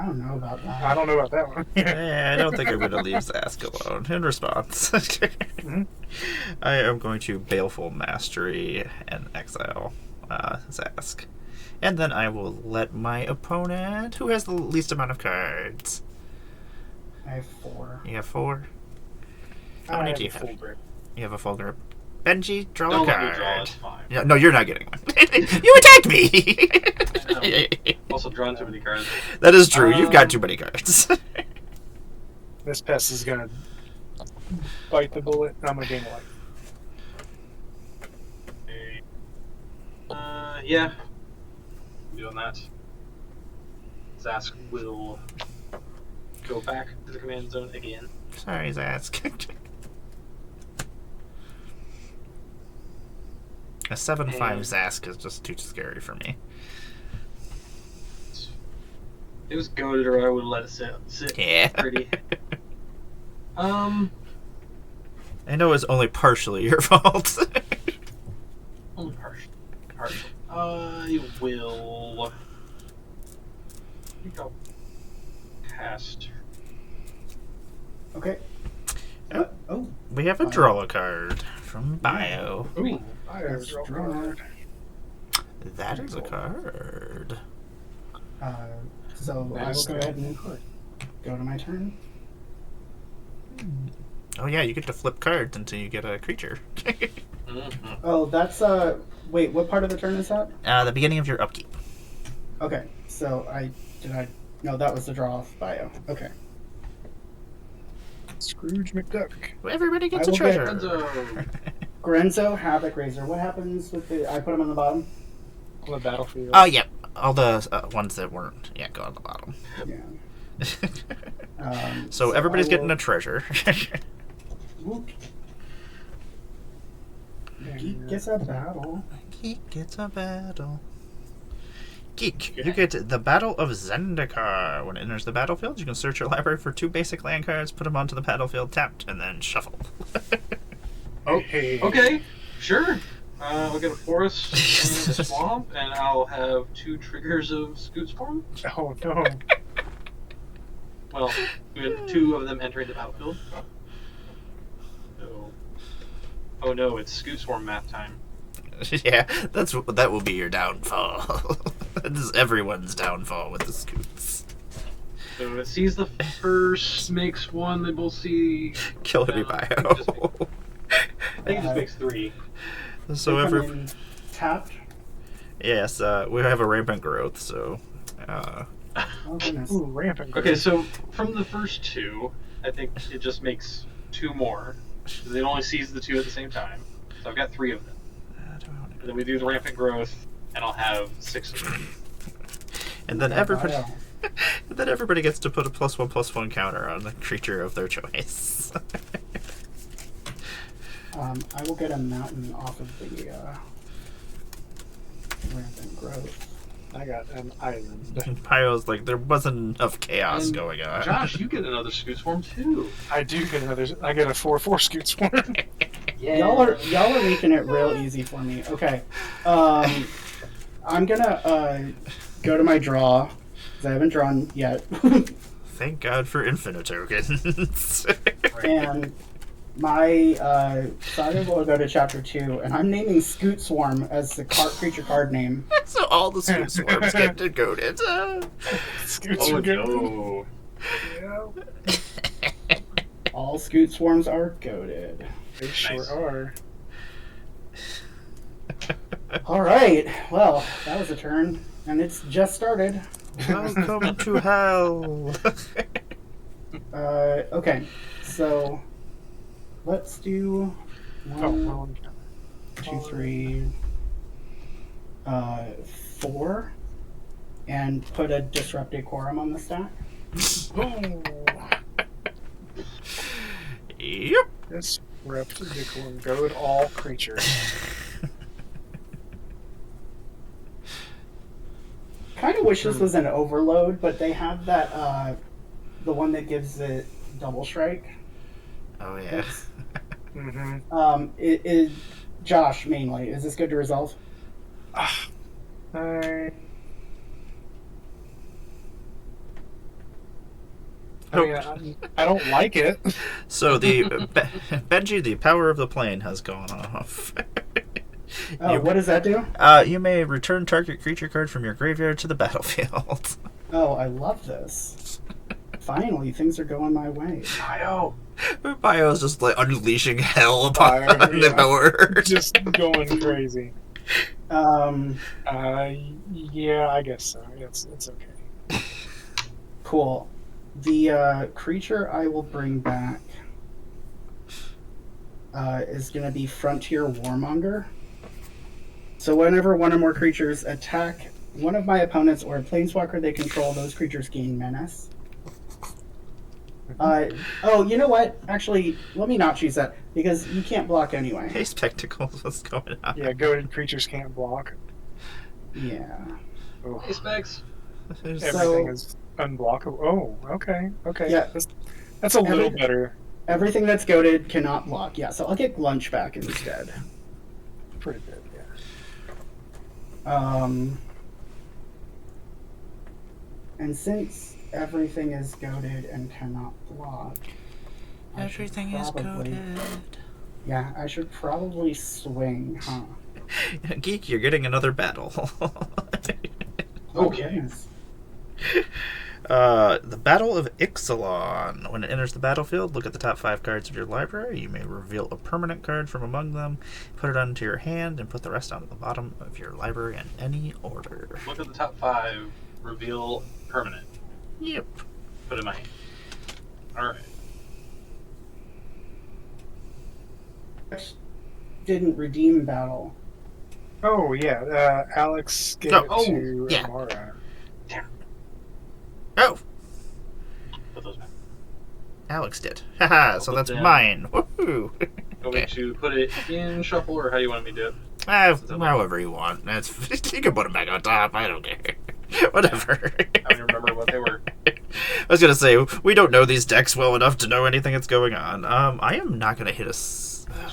don't know about that. I don't know about that one. Yeah, I don't think I'm going to leave Zask alone. In response, I am going to Baleful Mastery and exile Zask. And then I will let my opponent, who has the least amount of cards. I have 4. You have 4? How I many have do you a have? full grip. You have a full grip. Benji, draw Don't a let me card. draw, it's fine. Yeah, no, you're not getting one. You attacked me! Also drawn too many cards. That is true. You've got too many cards. This pest is gonna bite the bullet. And I'm gonna gain a life. Yeah. I'm doing that. Zask will go back to the command zone again. Sorry, Zask. A 7-5 Zask is just too scary for me. It was goaded, or I would let it sit Yeah. pretty. I know it's only partially your fault. Only partial. I will. I think I'll cast. Okay. Oh. Oh, We have a draw a card from Bio. Ooh, I have a let's draw draw card. That is a card. so I will go ahead and go to my turn. Oh yeah, you get to flip cards until you get a creature. Mm-hmm. Oh, that's wait, what part of the turn is that? The beginning of your upkeep. Okay, so no, that was the draw off Bio. Okay. Scrooge McDuck. Everybody gets I a will get treasure. Grenzo, Havoc Razor. What happens with I put them on the bottom? On the battlefield. Oh yeah, all the ones that weren't go on the bottom. Yeah. So everybody's getting a treasure. Whoop. Geek gets a battle. Geek gets a battle. Geek, you get the Battle of Zendikar. When it enters the battlefield, you can search your library for 2 basic land cards, put them onto the battlefield tapped, and then shuffle. Oh, Hey. okay, sure. I'll get a forest and a swamp, and I'll have 2 triggers of Scoot Swarm. Oh no. Well, with 2 of them entering the battlefield. So, oh no, it's Scoot Swarm math time. Yeah, that will be your downfall. That is everyone's downfall with the scoots. So it sees the first, makes 1, they both see. Kill every I bio. think it just makes 3. So They come every in tapped. yes, we have a rampant growth. So Oh goodness. Ooh, rampant growth. Okay, so from the first 2, I think it just makes 2 more. Because it only sees the 2 at the same time. So I've got 3 of them. And then we do the rampant growth, and I'll have 6 of them. and then Yeah, everybody, Bio. and then everybody gets to put a +1/+1 counter on the creature of their choice. I will get a mountain off of the rampant growth. I got an island. And Pio's like, there wasn't enough chaos And going on. Josh, you get another Scoot Swarm too. I do get another. I get a 4/4 Scoot Swarm. Yeah. Y'all are making it real easy for me. Okay. I'm gonna go to my draw, because I haven't drawn yet. Thank God for infinite tokens. And my saga will go to chapter 2, and I'm naming Scoot Swarm as the creature card name. So all the Scoot Swarms get decoded. Scoots Oh are good. no. Yeah, All Scoot Swarms are goaded. they sure Nice. are. All right. Well, that was a turn, and it's just started. Welcome to hell. Okay. So let's do Oh, 1, well, 2, 3, 4, and put a Disrupted Quorum on the stack. boom. Yep. This repticle goad all creatures. Kind of wish this was an overload, but they have that the one that gives it double strike. Oh yeah. Mm-hmm. It Josh mainly. Is this good to resolve? I don't like it. So the Benji, the power of the plane has gone off. Oh, what does that do? You may return target creature card from your graveyard to the battlefield. Oh, I love this. Finally, things are going my way. Bio. Bio's just like unleashing hell upon the board. Just going crazy. Yeah, I guess so. It's okay. Cool. The creature I will bring back is going to be Frontier Warmonger. So whenever one or more creatures attack one of my opponents or a planeswalker they control, those creatures gain menace. Oh, you know what? Actually, let me not choose that, because you can't block anyway. Hey, Spectacles, what's going on? Yeah, goaded creatures can't block. Yeah. Oh, Hey, Specs. everything is unblockable. Oh, okay. Yeah. That's a little better. Everything that's goaded cannot block. Yeah, so I'll get Glunch back instead. Pretty good, yeah. And since everything is goaded and cannot block, Everything is goaded. Yeah, I should probably swing, huh? Geek, you're getting another battle. Okay. The Battle of Ixalan. When it enters the battlefield, look at the top 5 cards of your library. You may reveal a permanent card from among them, put it onto your hand, and put the rest onto the bottom of your library in any order. Look at the top 5. Reveal permanent. Yep. Put it in my hand. Alright. Didn't redeem battle. Oh, yeah. Alex gave it to yeah. Amara. Oh! Put those back. Alex did. Haha, so that's mine. Woohoo! You want me to put it in shuffle, or how do you want me to do it? However you want. That's you can put them back on top. I don't care. Whatever. I don't remember what they were. I was gonna say we don't know these decks well enough to know anything that's going on. I am not gonna hit a.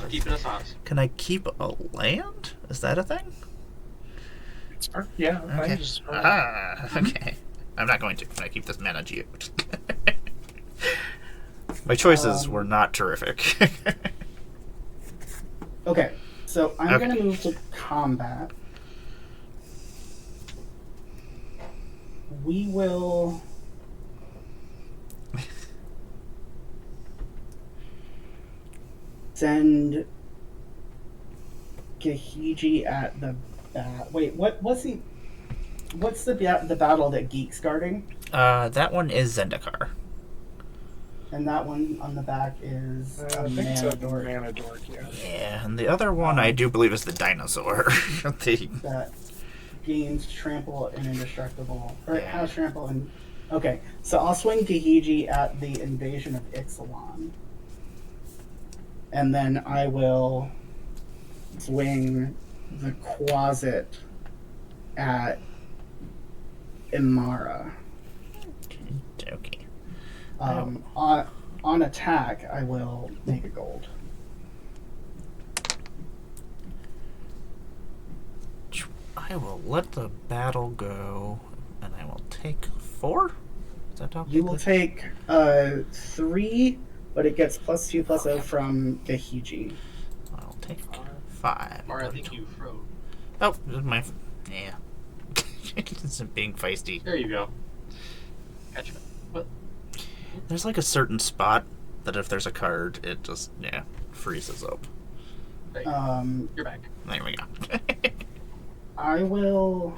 Keeping us honest. Can I keep a land? Is that a thing? Yeah. Okay. Okay. I'm not going to. Can I keep this mana geode? My choices were not terrific. Okay, so I'm going to move to combat. We will... send Gahiji at the wait, what's the battle that Geek's guarding? That one is Zendikar. And that one on the back is I think it's a mana dork, yeah. Yeah, and the other one I do believe is the dinosaur. That gains trample and indestructible. Or it has trample and... Okay, so I'll swing Gahiji at the invasion of Ixalan. And then I will swing the Quasit at Imara. Okay. On attack, I will make a gold. I will let the battle go, and I will take 4. Is that how You will take 3, but it gets +2/+0 from Gahiji. I'll take 5. Or I think you froze. Oh, this is my... Yeah. It's being feisty. There you go. Gotcha. What? There's like a certain spot that if there's a card, it just, freezes up. Hey, you're back. There we go. I will...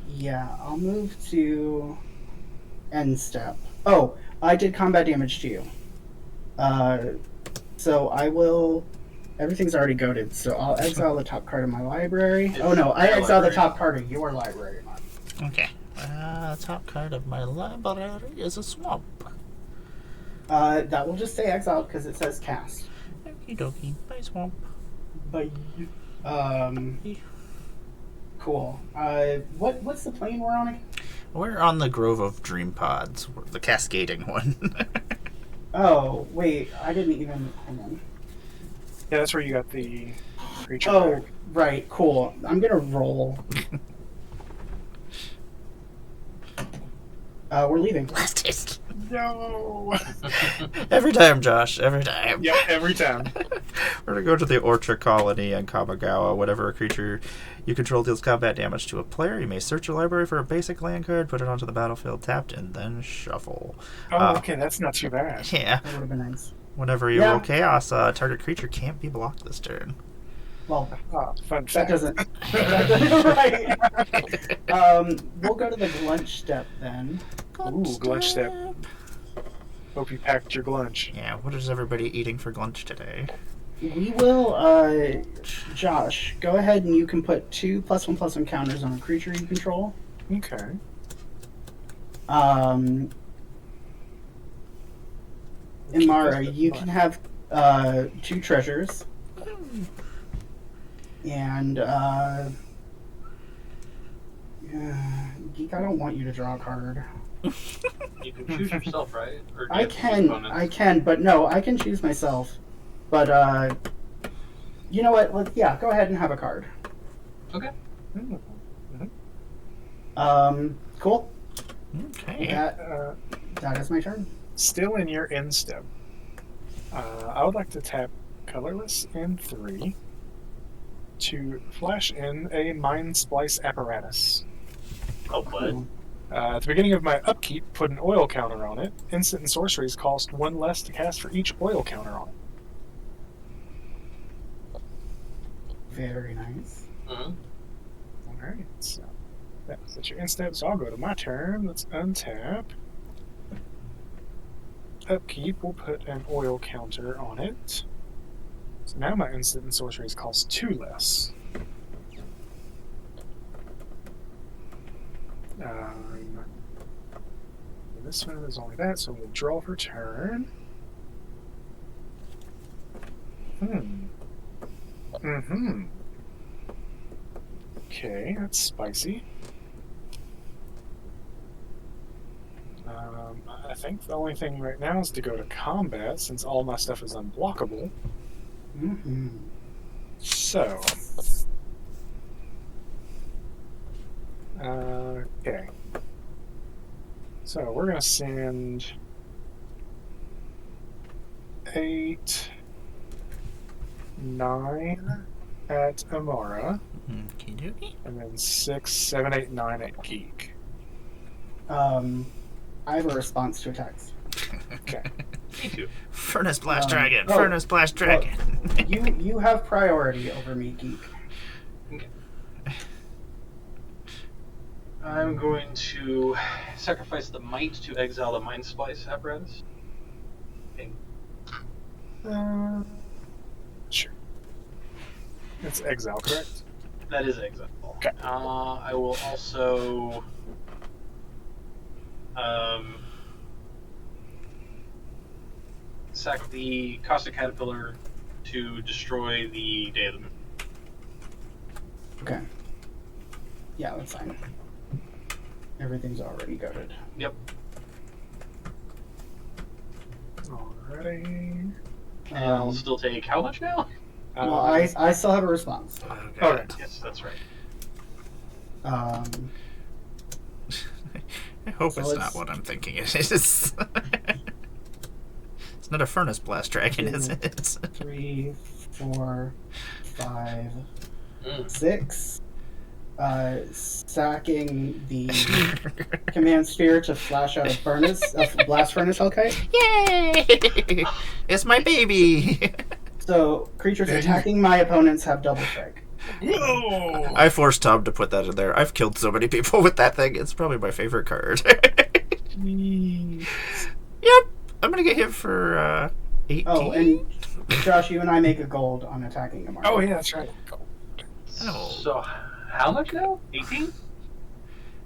Yeah, I'll move to end step. Oh, I did combat damage to you. So I will... Everything's already goaded, so I'll exile the top card of my library. Oh no, I exile the top card of your library. Okay. Top card of my library is a swamp. That will just say exiled because it says cast. Okie dokie. Bye, swamp. But cool. What's the plane we're on again? We're on the Grove of Dream Pods, the cascading one. Oh wait, I didn't even. Hang on. Yeah, that's where you got the creature Oh, back. right. Cool. I'm gonna roll. We're leaving. Last taste. No. Every time, Josh. Every time. Yep, every time. We're gonna go to the Orchard Colony on Kamigawa. Whatever a creature you control deals combat damage to a player, you may search your library for a basic land card, put it onto the battlefield tapped, and then shuffle. Oh, okay, that's not too bad. Yeah. That would have been nice. Whenever you Yeah. roll chaos, target creature can't be blocked this turn. Well, Ah, fun that fact. doesn't. That doesn't right. We'll go to the glunch step then. Ooh, glunch step. Hope you packed your glunch. Yeah, what is everybody eating for lunch today? We will, Josh, go ahead and you can put 2 +1/+1 counters on a creature you control. Okay. Imara, you can have 2 treasures. And, Geek, I don't want you to draw a card. You can choose yourself, right? Or do you I have to choose can, opponents? but no, I can choose myself. But, you know what? Go ahead and have a card. Okay. Cool. Okay. That is my turn. Still in your end step. I would like to tap colorless in 3 to flash in a Mind Splice apparatus. Oh, bud. At the beginning of my upkeep, put an oil counter on it. Instant and sorceries cost 1 less to cast for each oil counter on it. Very nice. Mm-hmm. Alright, so that's your end step, so I'll go to my turn. Let's untap. Upkeep, we'll put an oil counter on it. So now my instant and sorceries cost 2 less. This one is only that, so we'll draw for turn. Okay, that's spicy. I think the only thing right now is to go to combat, since all my stuff is unblockable. Mm-hmm. So... okay. So we're gonna send 8, 9 at Amara, Okey-dokey. and then 6, 7, 8, 9 at Geek. I have a response to attacks. Okay. Me too. Furnace Blast Dragon! oh, Furnace Blast Dragon! You have priority over me, Geek. Okay. I'm going to sacrifice the might to exile the Mind Splice apparatus. Okay. Sure. It's exile, correct? That is exile. Okay. I will also sack the Caustic Caterpillar to destroy the Day of the Moon. Okay. Yeah, that's fine. Everything's already goaded. Yep. Alrighty. And I'll still take how much now? Well, I still have a response. Oh, Okay. God. Yes, that's right. I hope So it's it's- not what I'm thinking it is. It's not a Furnace Blast Dragon, is it? 3, 4, 5, Mm. 6. Sacking the command sphere to flash out a blast furnace Hellkite. Yay! It's my baby! So creatures attacking my opponents have double strike. Whoa! I forced Tom to put that in there. I've killed so many people with that thing. It's probably my favorite card. Yep. I'm gonna get hit for 18. Oh, and Josh, you and I make a gold on attacking a market. Oh, yeah, that's right. Oh. So, how much now? 18?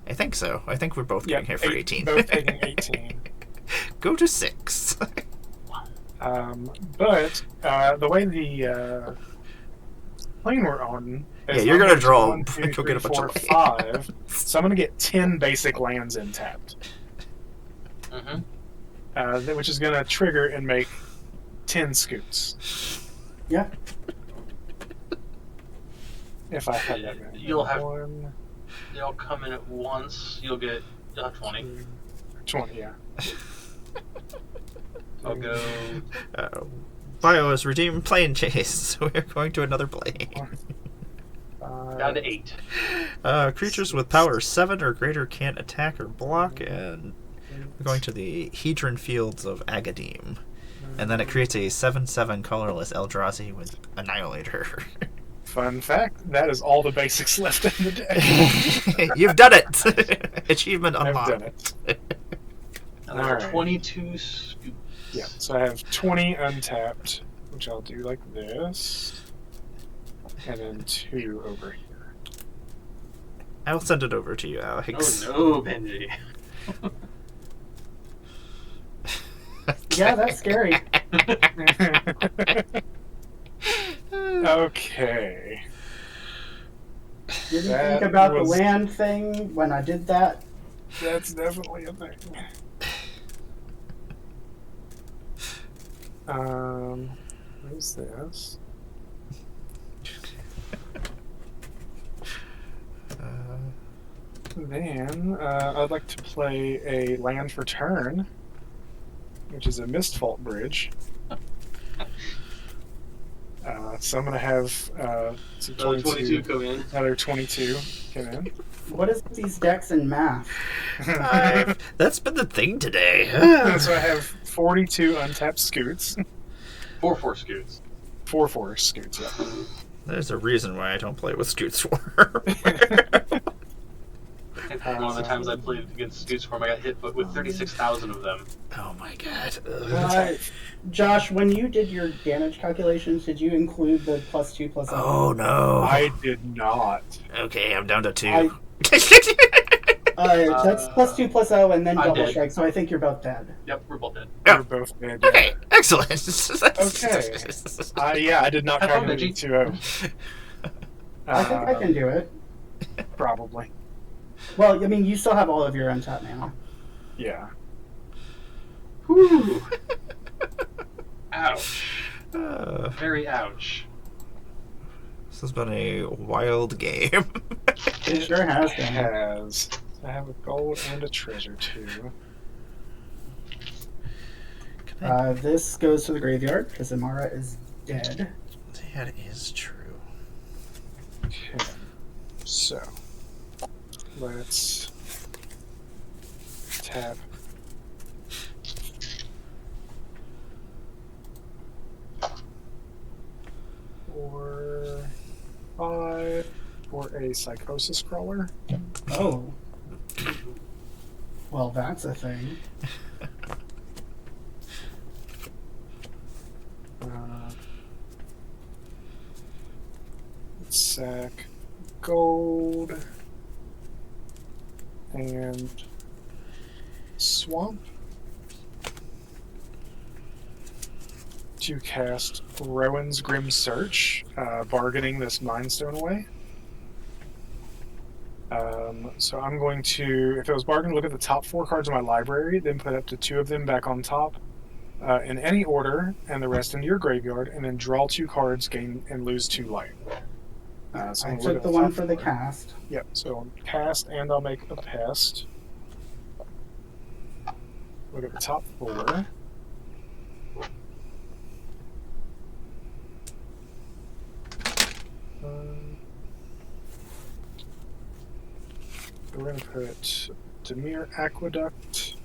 I think so. I think we're both getting hit for 18. Both taking 18. Go to 6. But the way the plane we're on, Yeah, is you're gonna I'm draw- 1, 2, go get a 3, bunch 4, of 5. So I'm gonna get 10 basic lands in tapped, Mm-hmm. which is gonna trigger and make 10 scoots. Yeah. If I had that many. You'll have- one, They all come in at once. You'll have 20. 20, yeah. I'll go. Bio is redeemed Planechase, so we're going to another plane. Down to 8. Creatures with power 7 or greater can't attack or block, and we're going to the Hedron Fields of Agadim. And then it creates a 7/7 colorless Eldrazi with Annihilator. Fun fact, that is all the basics left in the deck. You've done it! Achievement unlocked. I've done it. And there are Alright. 22 scoops. Yeah, so I have 20 untapped, which I'll do like this. And then 2 over here. I'll send it over to you, Alex. Oh no, Benji. Yeah, that's scary. Okay. Didn't That think about was- the land thing when I did that. That's definitely a thing. What is this? Then I'd like to play a land for turn, which is a Mistfault Bridge. So I'm going to have some Another 22 come in. another 22 come in. What is these decks in math? That's been the thing today. So I have 42 untapped scoots. 4/4 scoots. 4/4 scoots, yeah. There's a reason why I don't play with Scoot Swarm. One of the times I played against Scoot Swarm, I got hit with 36,000 of them. Oh my god. Josh, when you did your damage calculations, did you include the +2/+0? Oh no. I did not. Okay, I'm down to 2. I- That's +2/+0 and then I'm double dead. strike, so I think you're both dead. Yep, we're both dead. Yeah. We're both dead. Okay, excellent. Okay. Yeah, I did not Have fun, calculate Benji. 2-0. I think I can do it. Probably. Well, I mean, you still have all of your untapped mana. Yeah. Whew. Ouch. Uh, Very ouch. this has been a wild game. It sure has It been. has. I have a gold and a treasure too. This goes to the graveyard because Amara is dead. That is true. Okay. So let's tap. Four, 5 for a psychosis crawler. Oh. Well, that's a thing. Sack gold and swamp to cast Rowan's Grim Search, bargaining this Mind Stone away. So I'm going to, if it was bargain, look at the top 4 cards of my library, then put up to 2 of them back on top in any order, and the rest into your graveyard, and then draw 2 cards, gain and lose 2 life. So I I'm gonna took look the at one top for the 4. cast. Yep, so I'll cast and I'll make a pest. Look at the top 4. We're going to put Demir Aqueduct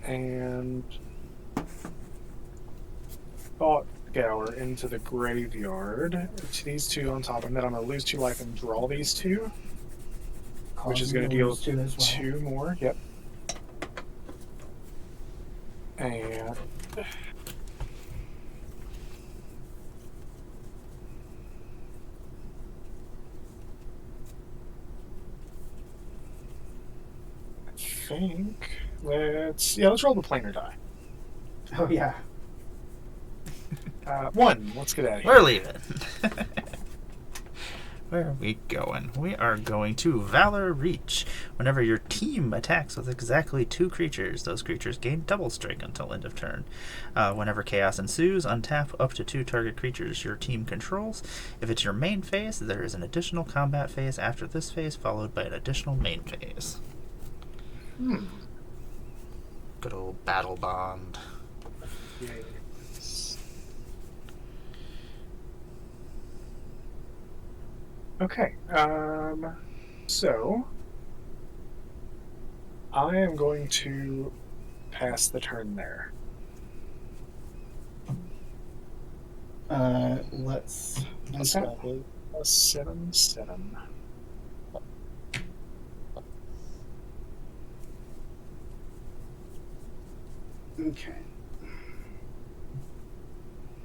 and Thought Gower into the graveyard. To these 2 on top, and then I'm going to lose 2 life and draw these 2. Which is going to deal 2 as well. 2 more, yep. And I think let's roll the planar die. Oh, yeah. 1. Let's get out of here. We're leaving. Where are we going? We are going to Valor Reach. Whenever your team attacks with exactly 2 creatures, those creatures gain double strike until end of turn. Whenever chaos ensues, untap up to 2 target creatures your team controls. If it's your main phase, there is an additional combat phase after this phase, followed by an additional main phase. Good old battle bond. Yes. Okay. So I am going to pass the turn there. Let's What's that? A 7/7. Okay.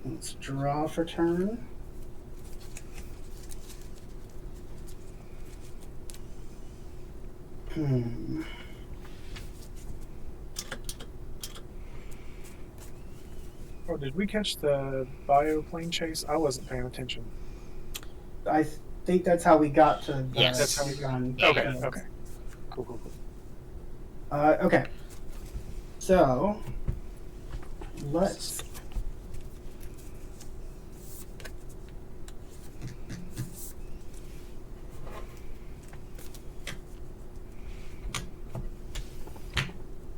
Let's draw for turn. Oh, did we catch the bio Planechase? I wasn't paying attention. I think that's how we got to the Yes. That's how we got. run. Okay. Okay. Cool. Okay. So let's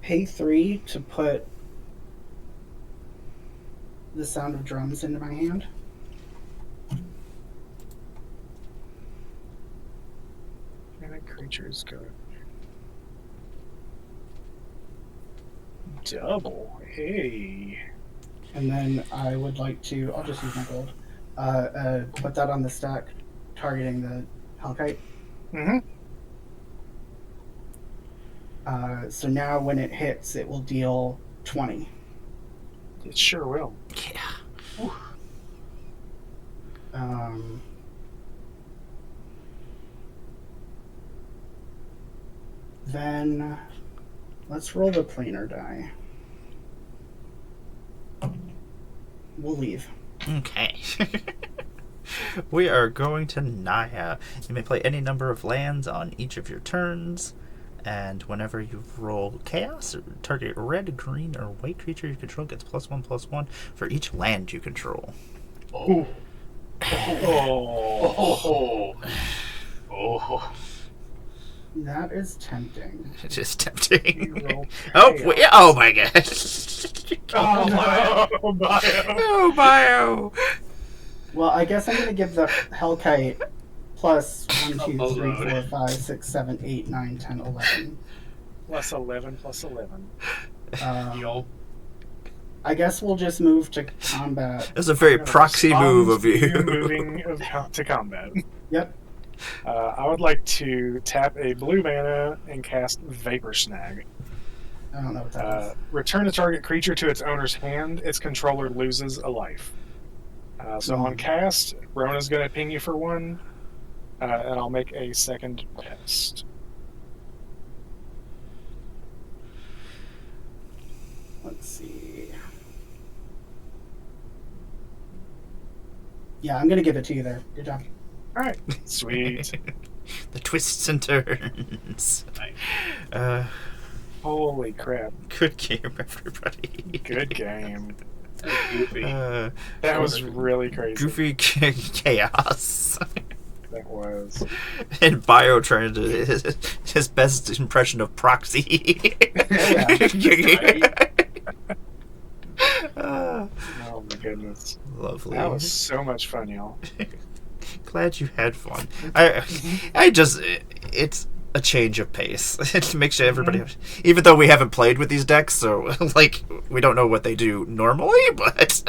pay 3 to put the Sound of Drums into my hand. And the creatures go double. Hey. And then I would like to, I'll just use my gold, put that on the stack, targeting the Hellkite. Mm-hmm. So now when it hits, it will deal 20. It sure will. Yeah. Then let's roll the planar die. We'll leave. Okay. We are going to Naya. You may play any number of lands on each of your turns, and whenever you roll chaos, target red, green, or white creature you control gets +1/+1 for each land you control. Oh. Oh. Oh. That is tempting. It is tempting. You roll Oh my gosh. Oh no, bio. Oh, bio. Well, I guess I'm going to give the Hellkite plus 1, 2, 3, Upload. 4, 5, 6, 7, 8, 9, 10, 11. +11. Um, I guess we'll just move to combat. That's a very proxy move of you. Moving to combat. Yep. I would like to tap a blue mana and cast Vapor Snag. I don't know what that is. Return a target creature to its owner's hand. Its controller loses a life. So on cast, Rona's going to ping you for 1, and I'll make a second test. Let's see. Yeah, I'm going to give it to you there. Good job. All right, sweet. The twists and turns. Holy crap! Good game, everybody. Good game. Goofy. That was really crazy. Goofy chaos. That was. And Bio trying to his best impression of proxy. Oh my goodness. Lovely. That was so much fun, y'all. Glad you had fun. It's a change of pace. It makes everybody, even though we haven't played with these decks, so like we don't know what they do normally, but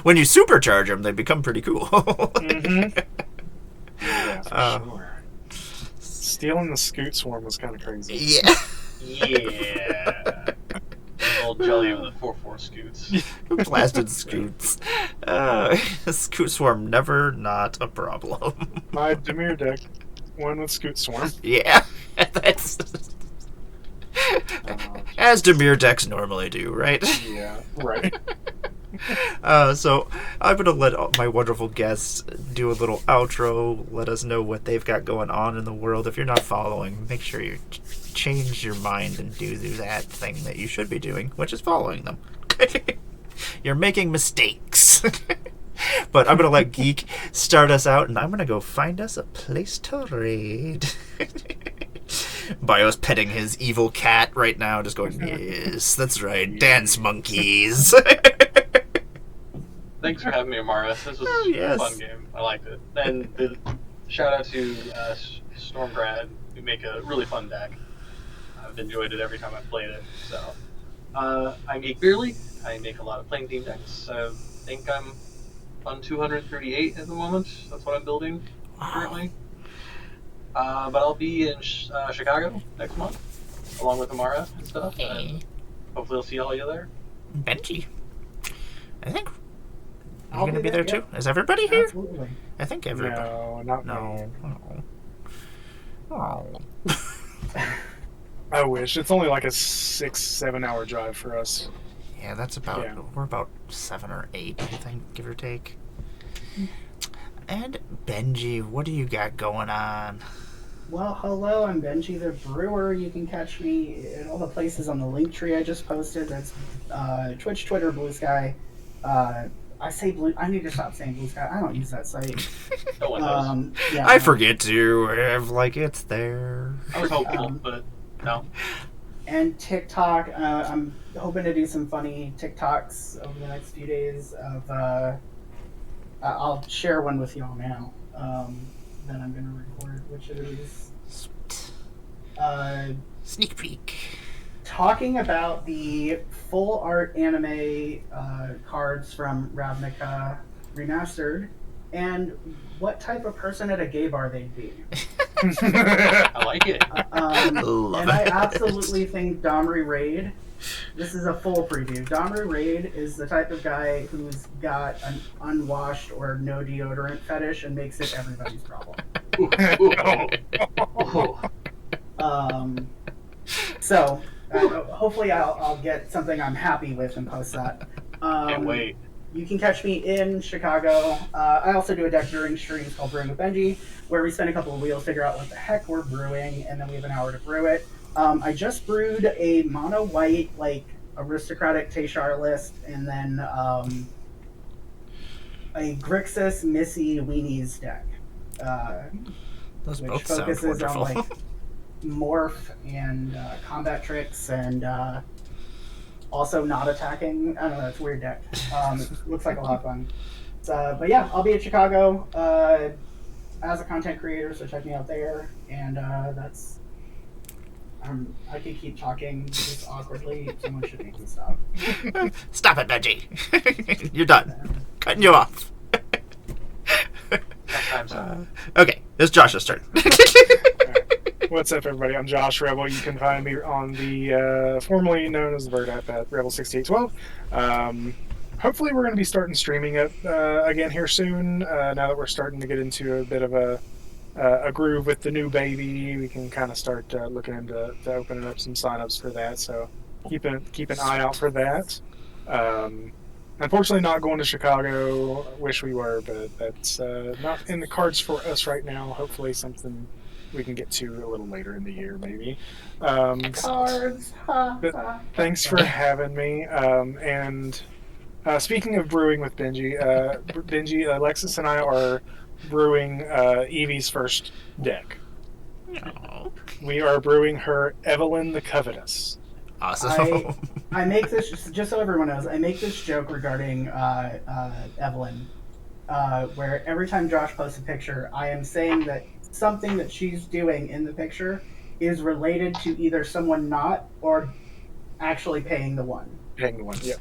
when you supercharge them, they become pretty cool. Yeah, for sure. Stealing the Scoot Swarm was kind of crazy. Yeah. Yeah. Old Jelly with the 4/4 scoots. Blasted Scoots. Scoot Swarm, never not a problem. My Dimir deck won with Scoot Swarm. Yeah. That's as Dimir decks normally do, right? Yeah, right. So I'm gonna let my wonderful guests do a little outro. Let us know what they've got going on in the world. If you're not following, make sure you change your mind and do that thing that you should be doing, which is following them. You're making mistakes. But I'm gonna let Geek start us out, and I'm gonna go find us a place to raid. Bio's petting his evil cat right now, just going, yes, that's right, dance monkeys. Thanks for having me, Amara. This was a fun game. I liked it. And the shout out to Stormgrad, who make a really fun deck. I've enjoyed it every time I've played it. So, I'm Geek Beerly. I make a lot of playing team decks. I think I'm on 238 at the moment. That's what I'm building currently. But I'll be in Chicago next month, along with Amara and stuff. And hopefully I'll see all you there. Benji, I think I'll you're going to be there too. Is everybody here? Absolutely. I think everybody. No, not me. Oh. I wish. It's only like a 6-7 hour drive for us. Yeah, that's about. We're about 7 or 8, I think, give or take. And Benji, what do you got going on? Well, hello, I'm Benji the Brewer. You can catch me at all the places on the link tree I just posted. That's Twitch, Twitter, Blue Sky. I say Blue. I need to stop saying Blue Sky. I don't use that site. No one knows. Yeah, I forget to have, like, it's there. I was hopeful, but no. And TikTok. I'm hoping to do some funny TikToks over the next few days. I'll share one with y'all now. That I'm going to record, which is Sneak peek. talking about the full art anime cards from Ravnica Remastered and what type of person at a gay bar they'd be. I like it. And I absolutely think Domri Raid, this is a full preview. Domri Raid is the type of guy who's got an unwashed or no deodorant fetish and makes it everybody's problem. So hopefully I'll get something I'm happy with and post that. Can't wait. You can catch me in Chicago. I also do a deck brewing stream called Brewing with Benji, where we spend a couple of wheels, figure out what the heck we're brewing, and then we have an hour to brew it. I just brewed a mono white, like, aristocratic Teshar list, and then a Grixis Missy Weenies deck. Those which both sound focuses on, wonderful. like, morph and combat tricks and also not attacking. I don't know, it's a weird deck. It looks like a lot of fun. But yeah, I'll be in Chicago as a content creator, so check me out there. And that's... I could keep talking just awkwardly. Someone should make me stop. Stop it, Benji. You're done. Cutting you off. Time's up. Okay, it's Josh's turn. What's up, everybody? I'm Josh Rebel. You can find me on the formerly known as the Bird app at Rebel6812. Hopefully, we're going to be starting streaming it again here soon. Now that we're starting to get into a bit of a groove with the new baby, we can kind of start looking into opening up some signups for that. So keep an eye out for that. Unfortunately, not going to Chicago. Wish we were, but that's not in the cards for us right now. Hopefully, something we can get to a little later in the year, maybe. Cards. But thanks for having me. And speaking of brewing with Benji, Alexis and I are brewing Evie's first deck. Oh. We are brewing her Evelyn the Covetous. Awesome. I make this, just so everyone knows, I make this joke regarding Evelyn, where every time Josh posts a picture, I am saying that something that she's doing in the picture is related to either someone not or actually paying the one. Paying the one, yeah.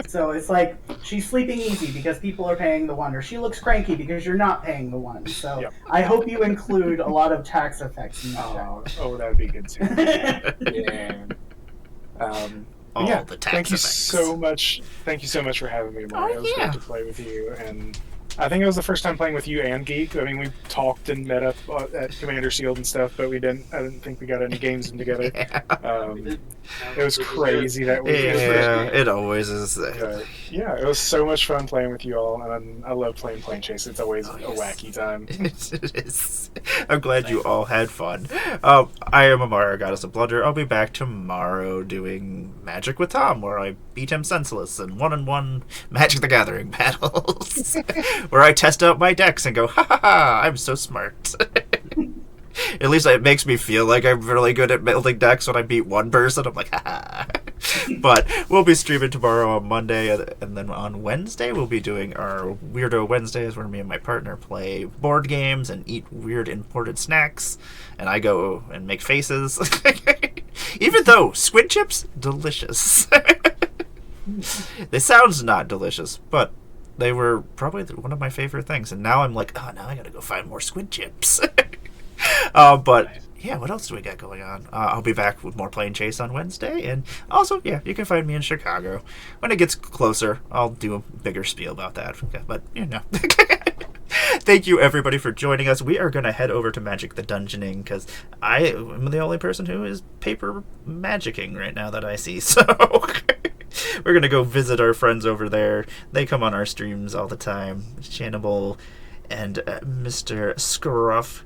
So it's like she's sleeping easy because people are paying the one, or she looks cranky because you're not paying the one. So Yep. I hope you include a lot of tax effects in that. Oh, that would be good too. Yeah. All yeah, the tax thank you effects. so much. Thank you so much for having me, Mario. Oh, It was yeah. great to play with you, and I think it was the first time playing with you and Geek. I mean, we talked and met up at Commander Shield and stuff, but I didn't think we got any games in together. It was crazy that we Yeah, it always is. Yeah, it was so much fun playing with you all, and I love playing Planechase. It's always a wacky time. It is. I'm glad you all had fun. I am Amara, Goddess of Blunder. I'll be back tomorrow doing Magic with Tom, where I beat him senseless in 1-on-1 Magic the Gathering battles, where I test out my decks and go, ha ha ha, I'm so smart. At least it makes me feel like I'm really good at building decks when I beat one person. I'm like, ha ha. But we'll be streaming tomorrow on Monday, and then on Wednesday we'll be doing our Weirdo Wednesdays, where me and my partner play board games and eat weird imported snacks, and I go and make faces. Even though squid chips, delicious. They sound not delicious, but they were probably one of my favorite things, and now I'm like, oh, now I gotta go find more squid chips. But yeah, what else do we got going on? I'll be back with more Planechase on Wednesday, and also, yeah, you can find me in Chicago. When it gets closer, I'll do a bigger spiel about that, okay, but, you know. Thank you, everybody, for joining us. We are going to head over to Magic the Dungeoning, because I am the only person who is paper magicking right now that I see, so... We're going to go visit our friends over there. They come on our streams all the time. Shannibal and Mr. Scruff.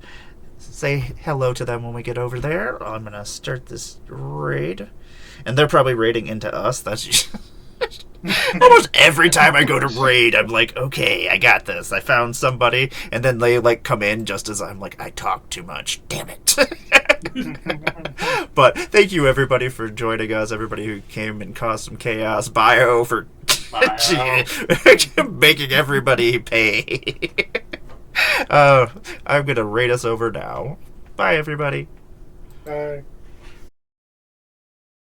Say hello to them when we get over there. I'm going to start this raid. And they're probably raiding into us. That's almost every time I go to raid, I'm like, okay, I got this. I found somebody. And then they like come in just as I'm like, I talk too much. Damn it. But thank you, everybody, for joining us. Everybody who came and caused some chaos. Bio for making everybody pay. I'm going to raid us over now. Bye, everybody. Bye.